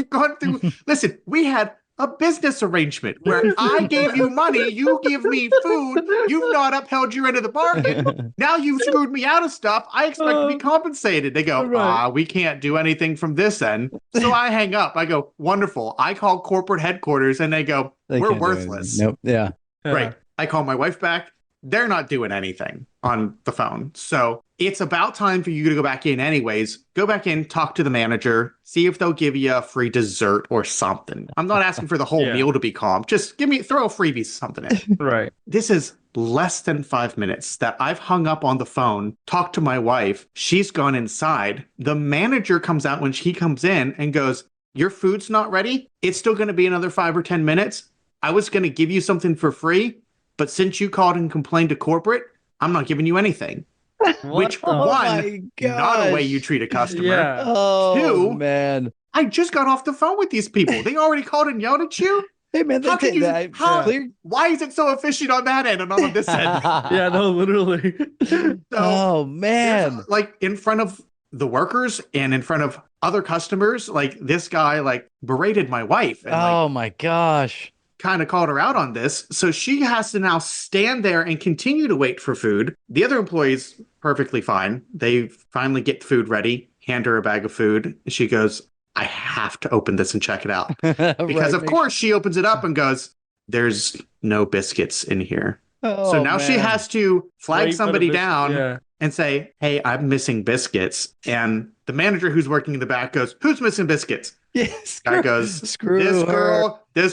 gone through. Listen, we had a business arrangement where I gave you money, you give me food, you've not upheld your end of the bargain. Now you've screwed me out of stuff. I expect to be compensated. They go, we can't do anything from this end. So I hang up. I go, wonderful. I call corporate headquarters and they go, we're worthless. Nope. Yeah. Right. I call my wife back. They're not doing anything on the phone. So it's about time for you to go back in anyways. Go back in, talk to the manager, see if they'll give you a free dessert or something. I'm not asking for the whole meal to be calm. Just throw a freebie something in. Right. This is less than 5 minutes that I've hung up on the phone, talked to my wife. She's gone inside. The manager comes out when she comes in and goes, your food's not ready. It's still going to be another 5 or 10 minutes. I was going to give you something for free, but since you called and complained to corporate, I'm not giving you anything. Which one, not a way you treat a customer. Yeah. Oh, Two, man. I just got off the phone with these people. They already called and yelled at you. Hey, man, why is it so efficient on that end and not on this end? Yeah, no, literally. So, oh, man. like in front of the workers and in front of other customers. Like this guy like berated my wife and oh my gosh, kind of called her out on this. So she has to now stand there and continue to wait for food. The other employees perfectly fine. They finally get food ready, hand her a bag of food. She goes, I have to open this and check it out. Because of course she opens it up and goes, there's no biscuits in here. Oh, so now man. she has to flag somebody down Yeah. and say, hey, I'm missing biscuits. And the manager who's working in the back goes, who's missing biscuits? Yes. Guy goes, this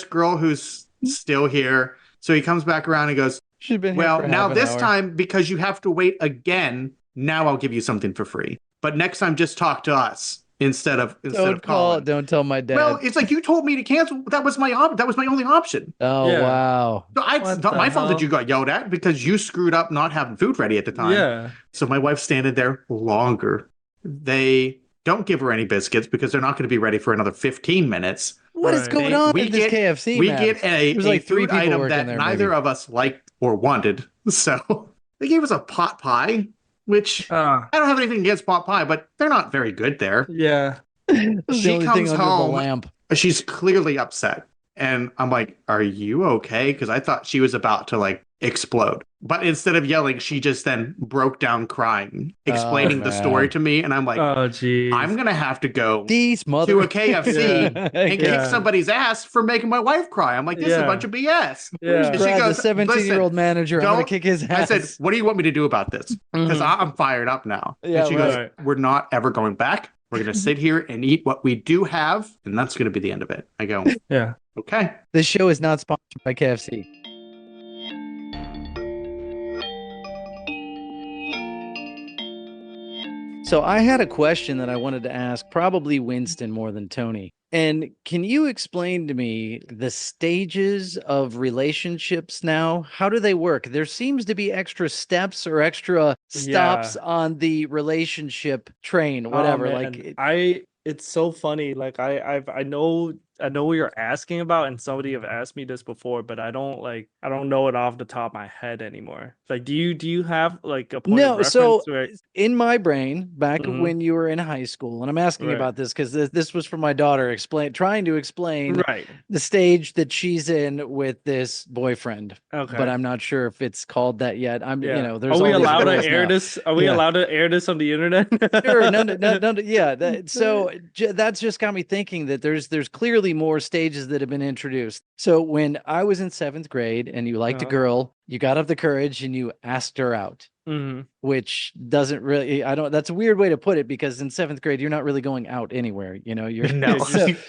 girl who's still here. So he comes back around and goes, She's been here well, for now half an this hour. time, because you have to wait again, now I'll give you something for free. But next time, just talk to us instead of calling. Don't tell my dad. Well, it's like you told me to cancel. That was my only option. Oh, Yeah. wow. So it's not my fault that you got yelled at because you screwed up not having food ready at the time. Yeah. So my wife's standing there longer. They don't give her any biscuits because they're not going to be ready for another 15 minutes. What is going on at this KFC, We man? get a There's like three food people item working that there, neither maybe. of us liked or wanted. So they gave us a pot pie, which I don't have anything against pot pie, but they're not very good there. Yeah. The She only comes thing under home. the lamp. She's clearly upset. And I'm like, are you okay? Because I thought she was about to like explode. But instead of yelling, she just then broke down crying, explaining the story to me. And I'm like, oh, geez. I'm going to have to go These to a KFC and kick Yeah. somebody's ass for making my wife cry. I'm like, this is a bunch of BS. Yeah. And she Brad, goes, the 17-year-old manager, I'm going don't- to kick his ass. I said, what do you want me to do about this? Because I'm fired up now. Yeah, and she goes, right. we're not ever going back. We're going to sit here and eat what we do have. And that's going to be the end of it. I go, Yeah. okay. This show is not sponsored by KFC. So I had a question that I wanted to ask, probably Winston more than Tony. And can you explain to me the stages of relationships now? How do they work? There seems to be extra steps or extra stops on the relationship train, whatever. Oh, man. It's so funny. Like I know what you're asking about, and somebody have asked me this before, but I don't know it off the top of my head anymore. Like, do you have like a point of reference? So where... in my brain, back when you were in high school, and I'm asking about this because this was for my daughter, trying to explain the stage that she's in with this boyfriend. Okay, but I'm not sure if it's called that yet. There's. Are we allowed to air this? Are we allowed to air this on the internet? Sure. No. Yeah. So that's just got me thinking that there's clearly more stages that have been introduced. So when I was in 7th grade and you liked a girl, you got up the courage and you asked her out. Which doesn't really, that's a weird way to put it, because in 7th grade, you're not really going out anywhere. You're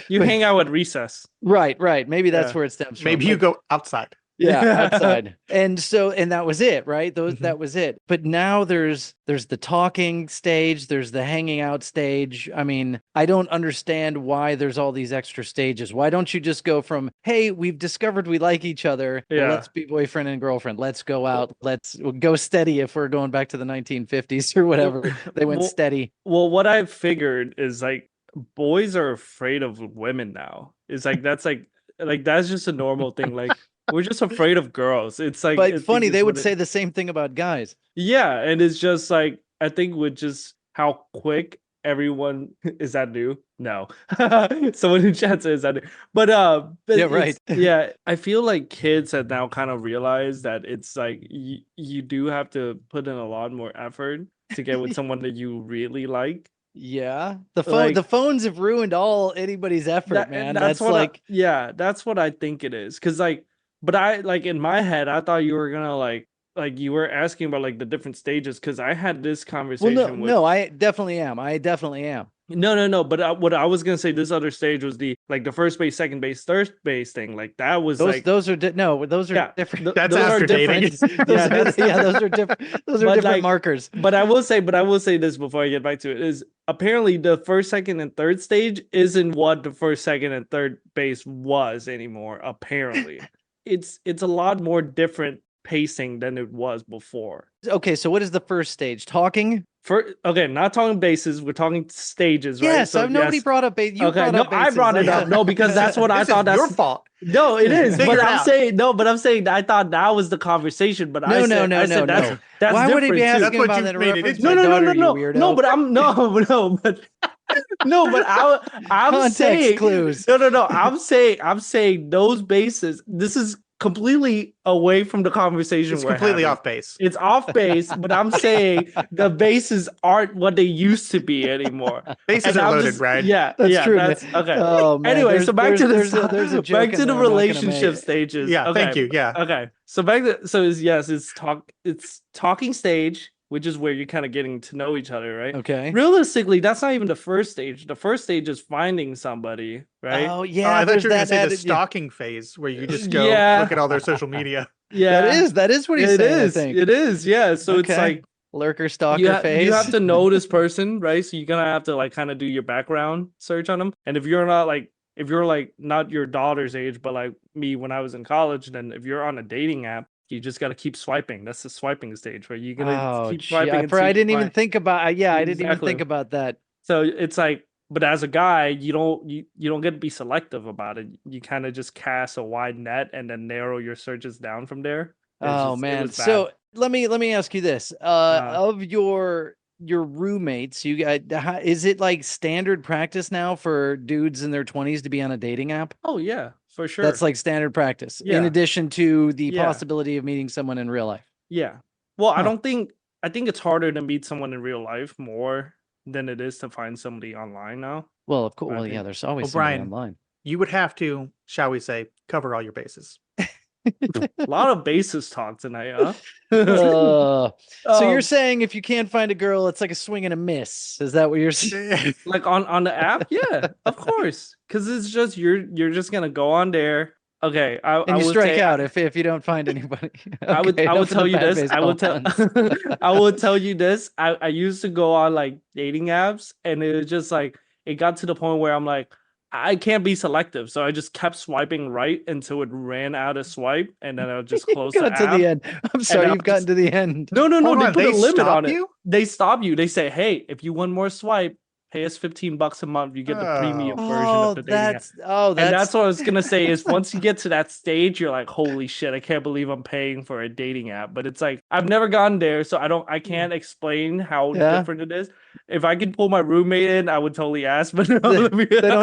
you hang out at recess. Right. Maybe that's where it stems from. Maybe you go outside. Yeah, outside. And that was it, right? That was it. But now there's the talking stage, there's the hanging out stage. I mean, I don't understand why there's all these extra stages. Why don't you just go from, hey, we've discovered we like each other. Yeah. Let's be boyfriend and girlfriend. Let's go out. Let's go steady if we're going back to the 1950s or whatever. They went steady. Well, what I've figured is like boys are afraid of women now. It's like that's just a normal thing. Like, we're just afraid of girls. It's like, but funny, they would say the same thing about guys. Yeah, and it's just like, I think with just how quick everyone is that new? No, someone in chat says that new. But yeah, right. Yeah, I feel like kids have now kind of realized that it's like you do have to put in a lot more effort to get with someone that you really like. Yeah, the phones have ruined anybody's effort, man. That's like, that's what I think it is. Because but I in my head, I thought you were gonna like you were asking about like the different stages, because I had this conversation. No, I definitely am. No. But what I was gonna say, this other stage was the first base, second base, third base thing. Like that was those are different. That's after dating. Those are different. Those are different markers. But I will say this before I get back to it, is apparently the first, second, and third stage isn't what the first, second, and third base was anymore. Apparently, it's a lot more different pacing than it was before. Okay, so what is the first stage? Talking? not talking bases, we're talking stages, right? Yes, So nobody brought up base. Okay, no, I brought it up. No, because that's what I thought. That's your fault. No, it is. Figure But it I'm out. saying no. But I'm saying I thought that was the conversation. But I said that's Why would he be different, too. asking what about you that in made it reference into. to my daughter, you no, weirdo? no. But I'm I'm Context saying clues. No. I'm saying those bases. This is completely away from the conversation. It's we're completely having. off base. It's off base, but I'm saying the bases aren't what they used to be anymore. Bases And are I'm loaded, just- right? Yeah, That's true. That's okay. Oh, man. Anyway, so back to there's a joke back in to the there I'm not gonna relationship make. stages. Yeah, Okay. thank you. Yeah. Okay. So it's talking stage, which is where you're kind of getting to know each other, right? Okay. Realistically, that's not even the first stage. The first stage is finding somebody, right? Oh Oh, yeah, I thought there's you were going that to say the added- stalking phase where you just go Yeah. look at all their social media. Yeah. That is what he's It saying. is. I think. It is. Yeah. So it's Okay. like Lurker stalker you phase. have to know this person, right? So you're gonna have to like kind of do your background search on them. And if you're not your daughter's age, but like me when I was in college, then if you're on a dating app, you just got to keep swiping. That's the swiping stage where you're gonna keep swiping. I didn't even think about. I didn't even Exactly. think about that. So it's like, but as a guy, you don't get to be selective about it. You kind of just cast a wide net and then narrow your searches down from there. Oh It man. was bad. So let me ask you this. Of your roommates, you got is it like standard practice now for dudes in their 20s to be on a dating app? Oh yeah, for sure. That's like standard practice. In Yeah. addition to the Yeah. possibility of meeting someone in real life. Yeah. Well, Huh. I think it's harder to meet someone in real life more than it is to find somebody online now. Well, of course. I Well, yeah, think- there's always Well, somebody Brian, online. You would have to, shall we say, cover all your bases. A lot of basis talk tonight, huh? So you're Um, saying if you can't find a girl, it's like a swing and a miss. Is that what you're saying? like on the app? Yeah, of course. Because it's just you're just gonna go on there. Okay, I And you would strike say- out if you don't find anybody. I would Okay, I enough would of tell the you bad this. I baseball would tell puns. I would tell you this. I used to go on like dating apps, and it was just like it got to the point where I'm like, I can't be selective, so I just kept swiping right until it ran out of swipe, and then I would just close You the got to app. the end. I'm sorry, I'll you've gotten just- to the end. No, Hold they on, put a they limit stop on it. you? They stop you. They say, hey, if you want more swipe, pay us $15 a month. You get the premium version of the dating app. And That's what I was gonna say is once you get to that stage, you're like, holy shit, I can't believe I'm paying for a dating app. But it's like I've never gone there, so I can't explain how Yeah. different it is. If I could pull my roommate in, I would totally ask. But no,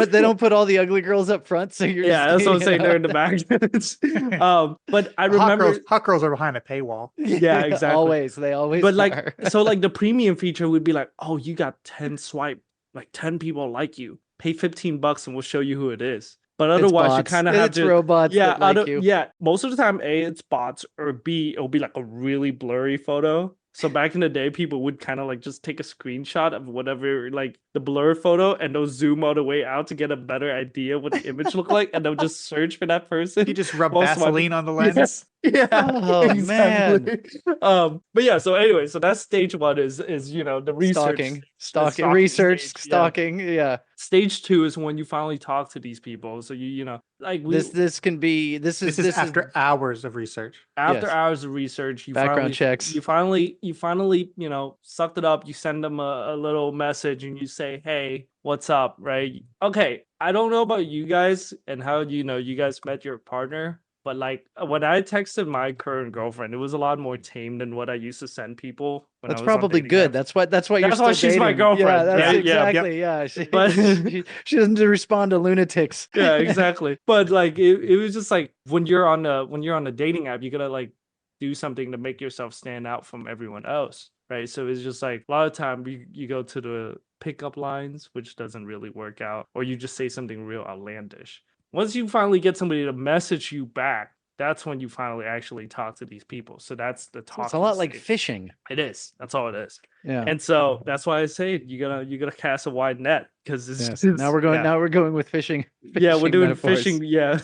they don't put all the ugly girls up front, so you're Yeah, just that's what I'm saying. you They're know? in the back. But I remember, Hot girls are behind a paywall. yeah, exactly. They always. But like, are. so like the premium feature would be like, oh, you got 10 swipe, like 10 people like you. Pay $15 and we'll show you who it is. But It's otherwise, you bots. kind of have It's to robots Yeah, that like you. yeah. Most of the time, A, it's bots, or B, it'll be like a really blurry photo. So back in the day, people would kind of like just take a screenshot of whatever, like the blur photo, and they'll zoom all the way out to get a better idea what the image looked like, and they'll just search for that person. You just rub While swiping. Vaseline on the lens. Yeah. Oh, exactly. But yeah, so anyway, so that's stage one is the research. Stalking, research, stage, yeah. stalking. Yeah. Stage two is when you finally talk to these people. So This can be This is after hours of research. after Yes. hours of research, Background checks. You finally sucked it up. You send them a little message and you say, "Hey, what's up?" Right? Okay. I don't know about you guys and how you guys met your partner, but like when I texted my current girlfriend, it was a lot more tame than what I used to send people. When That's I was on probably dating good. apps. That's why you're That's why still she's my dating. girlfriend, Yeah, that's right? Yeah, exactly. Yeah. She, But- she doesn't respond to lunatics. Yeah, exactly. But like it was just like when you're on a dating app, you gotta like do something to make yourself stand out from everyone else, right? So it's just like a lot of time you go to the pickup lines, which doesn't really work out, or you just say something real outlandish. Once you finally get somebody to message you back, that's when you finally actually talk to these people. So that's the talk. It's a lot like fishing. It is. That's all it is. Yeah. And so that's why I say you gotta cast a wide net because it's, Yes. Now we're going. yeah. Now we're going with fishing. Yeah, we're doing metaphors. fishing. Yeah.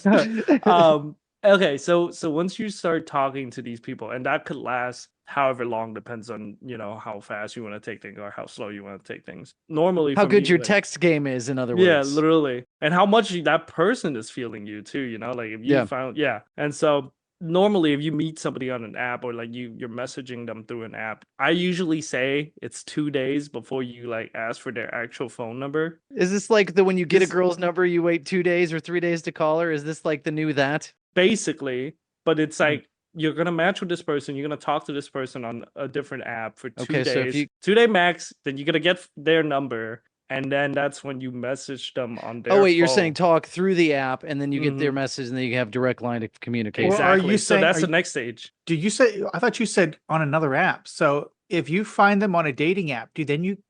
Okay, so once you start talking to these people, and that could last however long, depends on how fast you want to take things or how slow you want to take things. Normally, How for good me, your like- text game is, in other words. Yeah, literally, and how much that person is feeling you too. Like if you Yeah. found, and so normally if you meet somebody on an app or like you're messaging them through an app, I usually say it's 2 days before you like ask for their actual phone number. Is this like when you get a girl's number, you wait 2 days or 3 days to call her? Is this like the new that? Basically, but it's like you're gonna match with this person, you're gonna talk to this person on a different app for 2 days. So if 2-day max, then you're gonna get their number. And then that's when you message them on their phone. You're saying talk through the app, and then you get their message, and then you have direct line of communication. Exactly. Are you saying, so that's the next stage. Do you say? I thought you said on another app. So if you find them on a dating app, do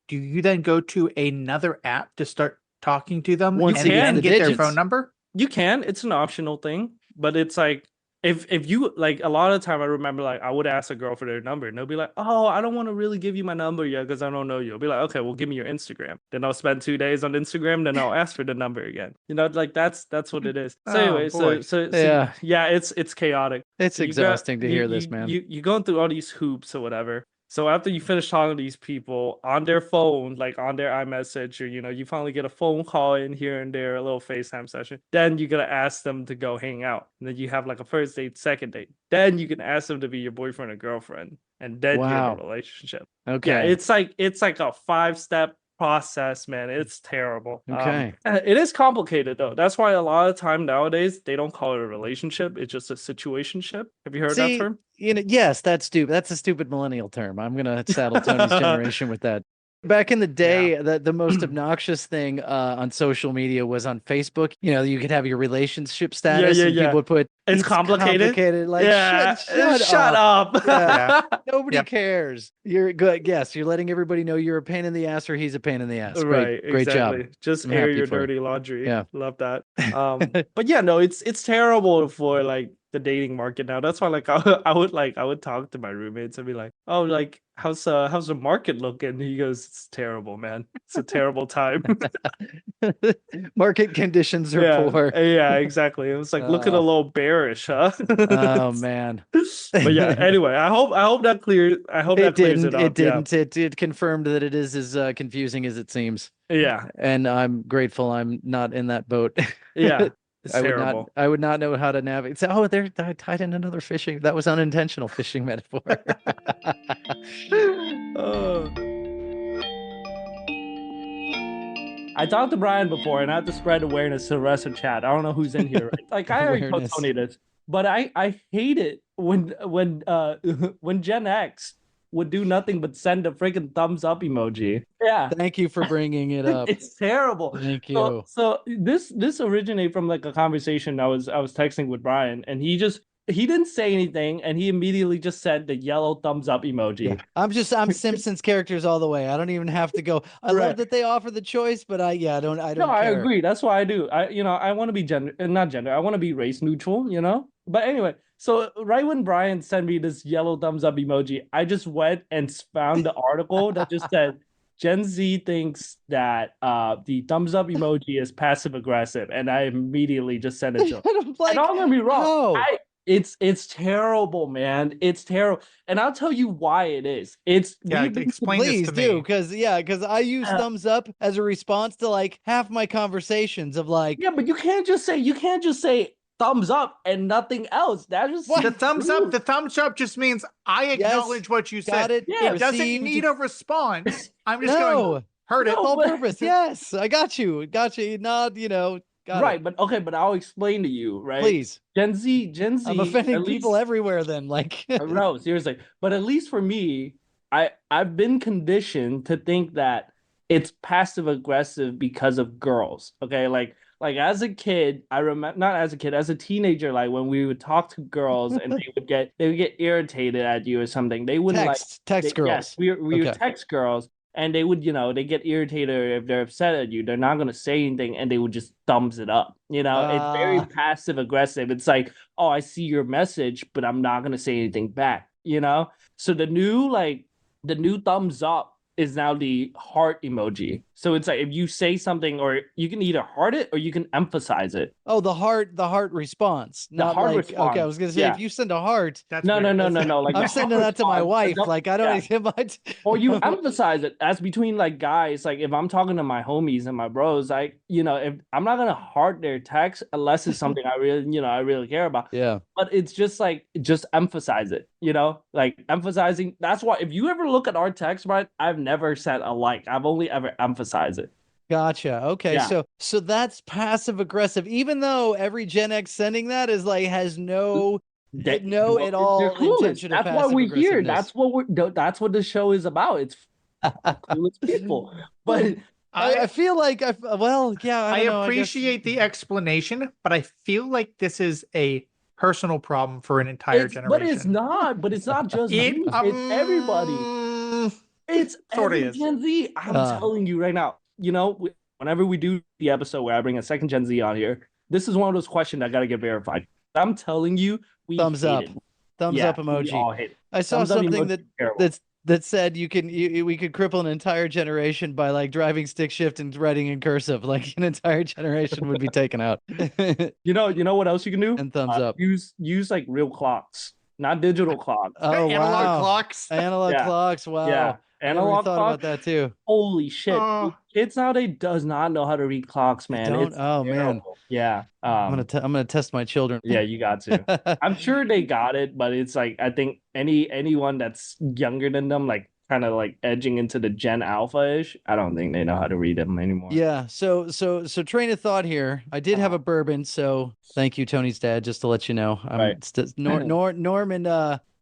you then go to another app to start talking to them and then get their phone number? You can. It's an optional thing, but it's like if you like a lot of the time I remember like I would ask a girl for their number and they'll be like, oh, I don't want to really give you my number yet because I don't know you. I'll be like, okay, well give me your Instagram. Then I'll spend 2 days on Instagram, then I'll ask for the number again. You know, like that's what it is. So anyway, so yeah, it's chaotic. It's exhausting to hear this, man. You're going through all these hoops or whatever. So after you finish talking to these people on their phone, like on their iMessage, or you finally get a phone call in here and there, a little FaceTime session. Then you're gonna ask them to go hang out, and then you have like a first date, second date. Then you can ask them to be your boyfriend or girlfriend, and then you have a relationship. Okay, yeah, it's like a 5-step process, man. It's terrible. Okay. It is complicated though. That's why a lot of time nowadays they don't call it a relationship. It's just a situationship. Have you heard that term? Yes, that's stupid. That's a stupid millennial term. I'm gonna saddle Tony's generation with that. Back in the day, the most obnoxious thing on social media was on Facebook. You could have your relationship status, and people would put it's complicated. Like, shut up. Nobody cares. You're good. Yes, you're letting everybody know you're a pain in the ass or he's a pain in the ass. Great, great job. Just air your dirty laundry. Yeah, love that. But yeah, no, it's terrible for like the dating market now. That's why like I would talk to my roommates and be like, oh, like how's the market looking? He goes, it's terrible, man. It's a terrible time. Market conditions are poor. Yeah, exactly. It was like looking a little bearish, huh? Oh man. But yeah, anyway, I hope that clears. I hope that clears it up. It didn't. It confirmed that it is as confusing as it seems. Yeah. And I'm grateful I'm not in that boat. Yeah. It's terrible. I would not know how to navigate. So, I tied in another fishing. That was unintentional fishing metaphor. I talked to Brian before, and I have to spread awareness to the rest of chat. I don't know who's in here. Right? Like I already told Tony this, but I hate it when Gen X would do nothing but send a freaking thumbs up emoji. Yeah. Thank you for bringing it up. It's terrible. Thank you. So this originated from like a conversation I was texting with Brian, and he didn't say anything, and he immediately just said the yellow thumbs up emoji. Yeah. I'm Simpsons characters all the way. I don't even have to go. I love that they offer the choice, but I don't. No, care. I agree. That's why I do. I want to be I want to be race neutral. But anyway. So right when Brian sent me this yellow thumbs up emoji, I just went and found the article that just said Gen Z thinks that the thumbs up emoji is passive aggressive, and I immediately just sent it to him. And don't get me wrong, it's terrible, man. It's terrible, and I'll tell you why it is. Explain this to me. Because I use thumbs up as a response to like half my conversations of like. Yeah, but you can't just say thumbs up and nothing else. That's just the thumbs up. The thumbs up just means I acknowledge what you said. It doesn't need a response. I'm just going heard it on purpose. Yes, I got you. Not right, but I'll explain to you. Right, please. Gen Z. I'm offending people everywhere. Then no, seriously. But at least for me, I've been conditioned to think that it's passive aggressive because of girls. Okay, like as a kid, I remember not as a kid, as a teenager, like when we would talk to girls and they would get irritated at you or something. They wouldn't text girls. Yes, we would text girls, and they would, they get irritated if they're upset at you. They're not gonna say anything, and they would just thumbs it up. It's very passive aggressive. It's like, oh, I see your message, but I'm not gonna say anything back. So the new thumbs up is now the heart emoji. So it's like if you say something, or you can either heart it or you can emphasize it. Oh, the heart response. Not heart like response. okay, I was gonna say if you send a heart, That's no. weird. Like I'm sending that to my wife. Like I don't even much. Or you emphasize it as between like guys. Like if I'm talking to my homies and my bros, like if I'm not gonna heart their text unless it's something I really care about. Yeah. But it's just like just emphasize it. Like emphasizing. That's why if you ever look at our text, right, I've never said a like. I've only ever emphasized it. Gotcha. Okay, Yeah. so that's passive aggressive, even though every Gen X sending that is like has no They're intention of That's why passive we're here. aggressiveness. That's what the show is about. It's clueless people. But I feel like I don't know, I appreciate the explanation, but I feel like this is a personal problem for an entire generation. But it's not. But it's not just me. It's everybody. It's sort of every is. Gen Z. I'm telling you right now. Whenever we do the episode where I bring a second Gen Z on here, this is one of those questions that got to get verified. I'm telling you, we thumbs up. Thumbs up emoji. We all hate it. I saw something that said we could cripple an entire generation by like driving stick shift and writing in cursive. Like an entire generation would be taken out. You know what else you can do? And thumbs up. Use like real clocks, not digital clocks. Oh, Analog clocks. Analog clocks. Wow. Yeah. Analog thought about that too. Holy shit! Kids nowadays does not know how to read clocks, man. Man. Yeah. I'm gonna test my children. Yeah, you got to. I'm sure they got it, but it's like I think anyone that's younger than them, like kind of like edging into the Gen Alpha-ish, I don't think they know how to read them anymore. Yeah. So train of thought here. I did have a bourbon, so thank you, Tony's dad, just to let you know. Norman.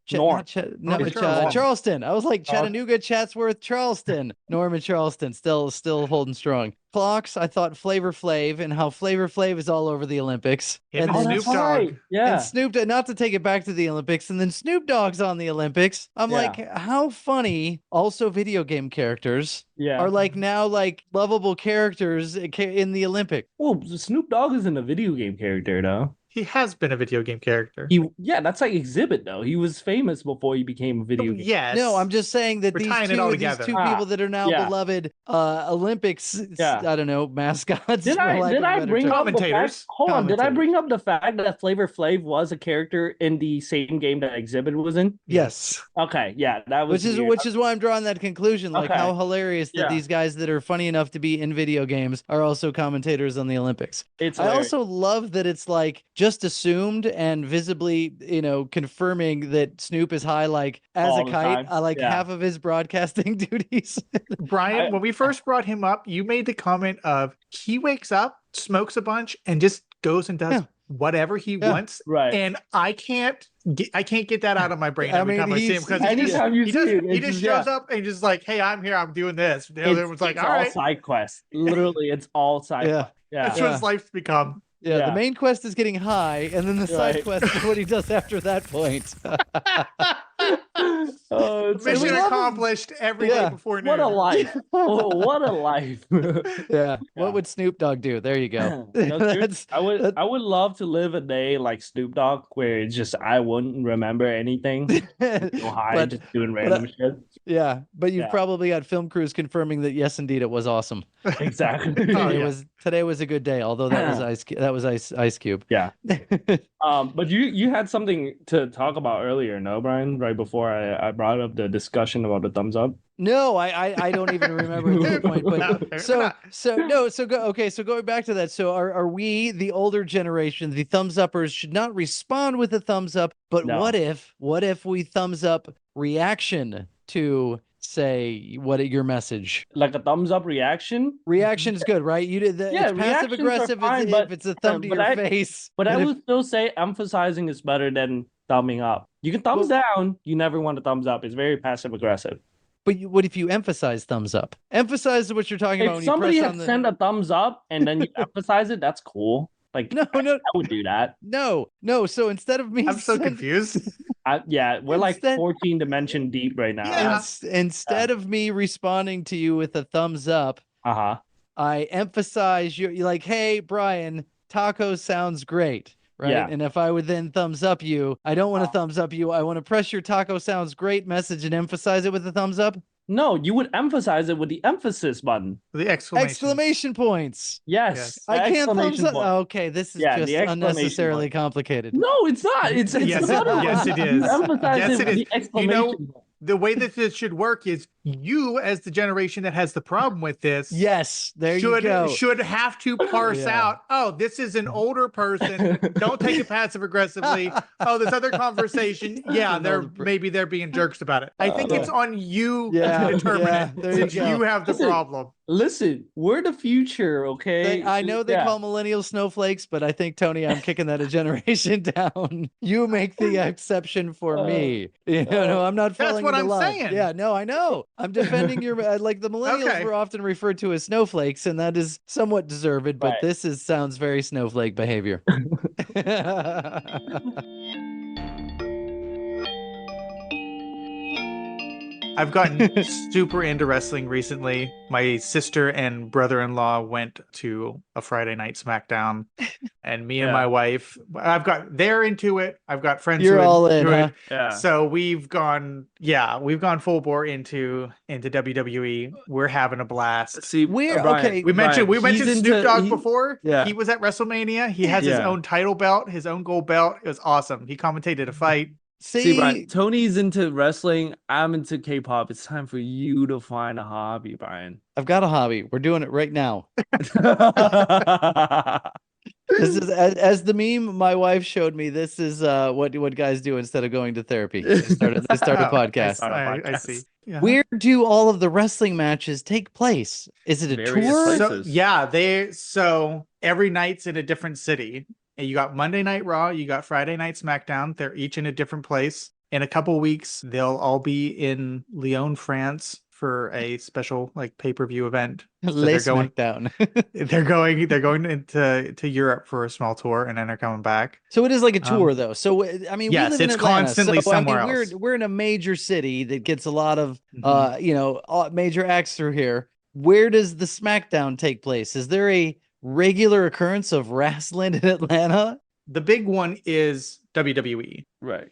Charleston. I was like Chattanooga, Chatsworth, Charleston. Norman Charleston, still holding strong. Clocks. I thought Flavor Flav and how Flavor Flav is all over the Olympics. And Snoop Dogg. Right. Yeah. And Snoop, not to take it back to the Olympics, and then Snoop Dogg's on the Olympics. I'm like, how funny. Also, video game characters are like now like lovable characters in the Olympics. Well, Snoop Dogg isn't a video game character, though. He has been a video game character. That's like Exhibit, though. He was famous before he became a video game. Yes. No, I'm just saying that these two people that are now beloved Olympics, I don't know, mascots. Did I bring up commentators? Did I bring up the fact that Flavor Flav was a character in the same game that Exhibit was in? Yes. Okay, yeah, that was which is why I'm drawing that conclusion. Like how hilarious that these guys that are funny enough to be in video games are also commentators on the Olympics. I also love that it's like just assumed and visibly, confirming that Snoop is high like as a kite. Half of his broadcasting duties. Brian, when we first brought him up, you made the comment of he wakes up, smokes a bunch, and just goes and does whatever he wants. Right. And I can't get that out of my brain every time I see him, because he just shows up and just like, hey, I'm here, I'm doing this. Everyone's like, all right. Side quest. Literally, it's all side quest. Yeah. That's what his life's become. Yeah, the main quest is getting high, and then the side quest is what he does after that point. Mission accomplished every day before noon. What a life. What a life. What would Snoop Dogg do? There you go. I would love to live a day like Snoop Dogg, where it's just I wouldn't remember anything. Go high, just doing random shit. Yeah, but you've probably got film crews confirming that yes, indeed, it was awesome. Exactly. Today was a good day, although that was Ice Cube. Yeah. But you had something to talk about earlier, no, Brian? Right before I brought up the discussion about the thumbs up. No, I don't even remember at this point. But so going back to that, so are we, the older generation, the thumbs uppers, should not respond with a thumbs up, but what if we thumbs up reaction to say your message, like a thumbs up reaction is good, right? It's passive aggressive if it's a thumb to your face, but I would still say emphasizing is better than thumbing up. You can thumbs down, you never want a thumbs up. It's very passive aggressive. But what if you emphasize thumbs up? Emphasize what you're talking about. If somebody had sent a thumbs up and then you emphasize it, that's cool. Like, no, I would do that. No. So instead of me, I'm so confused. We're like 14 dimension deep right now. Yeah. Instead of me responding to you with a thumbs up, I emphasize you're like, hey, Brian, taco sounds great. Right. Yeah. And if I would then thumbs up you, I don't want to thumbs up you. I want to press your taco sounds great message and emphasize it with a thumbs up. No, you would emphasize it with the emphasis button. The Exclamation points. Yes. I can't thumbs up. Okay, this is just unnecessarily complicated. No, it's not. It's yes, yes, it is. Yes, it is. You know, the way that this should work is you, as the generation that has the problem with this, yes, should have to parse out. Oh, this is an older person. Don't take it passive aggressively. Oh, this other conversation. Yeah, maybe they're being jerks about it. I think it's on you to determine it, since you have the problem. Listen, we're the future, okay? I know they call millennials snowflakes, but I think, Tony, I'm kicking that a generation down. You make the exception for me. You know, I'm not falling into line. That's what I'm saying. Yeah, no, I know. I'm defending your like the millennials were often referred to as snowflakes, and that is somewhat deserved, but this sounds very snowflake behavior. I've gotten super into wrestling recently. My sister and brother-in-law went to a Friday night SmackDown, and me and my wife, they're into it. I've got friends who are all into it. Yeah. So we've gone full bore into WWE. We're having a blast. See, we mentioned Snoop Dogg before. Yeah. He was at WrestleMania. He has his own title belt, his own gold belt. It was awesome. He commentated a fight. See, Brian, Tony's into wrestling. I'm into K-pop. It's time for you to find a hobby, Brian. I've got a hobby. We're doing it right now. This is as the meme my wife showed me. This is what guys do instead of going to therapy. They start a podcast. I see. Yeah. Where do all of the wrestling matches take place? Is it a tour? So every night's in a different city. You got Monday Night Raw, you got Friday Night SmackDown. They're each in a different place. In a couple weeks, they'll all be in Lyon, France for a special pay-per-view event. So they're going into Europe for a small tour, and then they're coming back. So it is like a tour, though. So I mean, yes, we live in it's Atlanta, constantly somewhere else. We're in a major city that gets a lot of major acts through here. Where does the SmackDown take place? Is there a regular occurrence of wrestling in Atlanta? The big one is WWE. Right.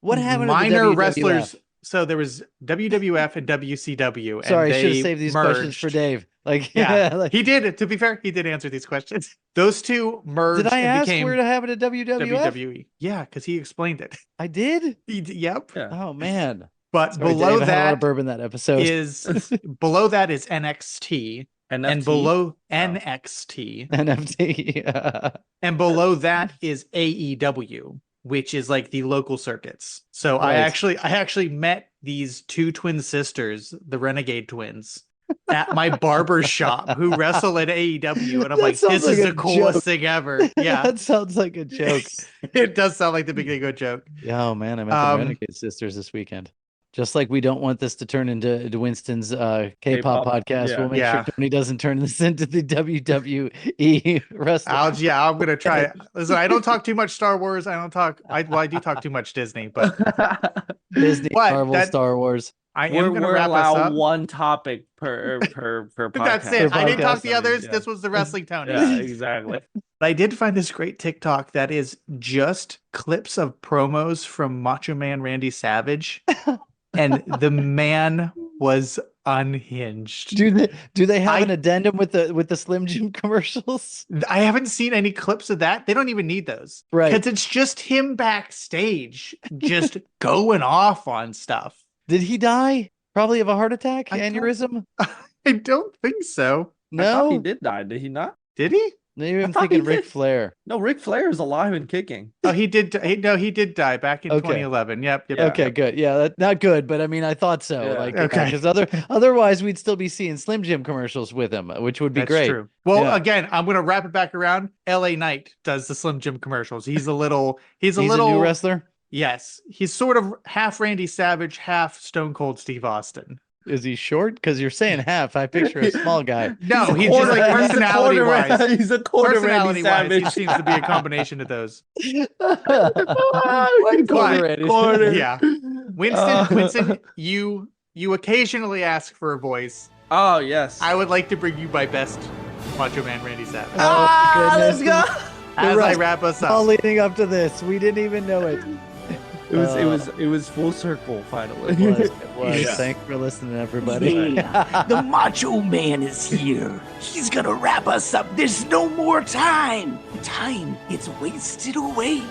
What happened minor to wrestlers? So there was WWF and WCW. Sorry, I should have saved these questions for Dave. He did. To be fair, he did answer these questions. Those two merged. Did I ask where to happen to WWF? WWE. Yeah, because he explained it. I did. Yep. Yeah. Oh man. But below Dave, I had a lot of bourbon that episode is NXT. And below NXT, NFT, and below that is AEW, which is like the local circuits. So right. I actually met these two twin sisters, the Renegade Twins, at my barber shop who wrestle at AEW, and I'm like, this is the coolest thing ever. Yeah, that sounds like a joke. It does sound like the beginning of a joke. Yeah, oh man, I met the Renegade sisters this weekend. Just like we don't want this to turn into Winston's K-pop podcast, we'll make sure Tony doesn't turn this into the WWE wrestling. I'm gonna try it. Listen, I don't talk too much Star Wars. I do talk too much Disney, but Disney, Marvel, Star Wars. We're gonna wrap us up. One topic per podcast. That's it. I didn't talk the others. Yeah. This was the wrestling Tony. Yeah, exactly. I did find this great TikTok that is just clips of promos from Macho Man Randy Savage. And the man was unhinged. Do they have an addendum with the Slim Jim commercials? I haven't seen any clips of that. They don't even need those. Right. Because it's just him backstage just going off on stuff. Did he die? Probably of a heart attack? Aneurysm? I don't think so. No. I thought he did die. Did he not? Did he? Maybe I'm thinking Ric Flair. No, Ric Flair is alive and kicking. Oh, he did. He did die back in 2011. Yep. Okay, good. Yeah, not good, but I mean, I thought so. Yeah. Because otherwise, we'd still be seeing Slim Jim commercials with him, which would be great. True. Well, again, I'm going to wrap it back around. L.A. Knight does the Slim Jim commercials. He's a new wrestler. Yes, he's sort of half Randy Savage, half Stone Cold Steve Austin. Is he short? Because you're saying half. I picture a small guy. No, he's just like personality-wise. He's a quarter Randy Savage. He seems to be a combination of those. Quarter. Yeah. Winston, you occasionally ask for a voice. Oh, yes. I would like to bring you my best Macho Man Randy Savage. Oh, goodness. Let's go. As I wrap us up. All leading up to this. We didn't even know it. It was full circle finally. It was. Yeah. Thanks for listening, everybody. Yeah. The Macho Man is here. He's gonna wrap us up. There's no more time. Time, it's wasted away.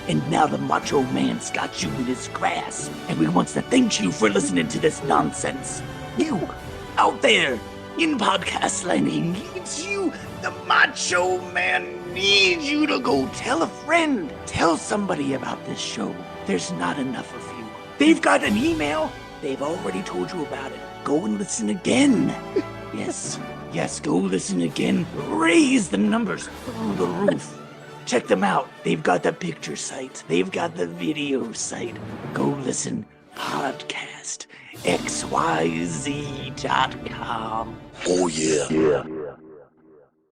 And now the Macho Man's got you in his grasp. And we wants to thank you for listening to this nonsense. You, out there, in podcast land, he needs you. The Macho Man needs you to go tell a friend. Tell somebody about this show. There's not enough of you. They've got an email. They've already told you about it. Go and listen again. Yes, go listen again. Raise the numbers through the roof. Check them out. They've got the picture site. They've got the video site. Go listen. Podcast XYZ.com. Oh, yeah.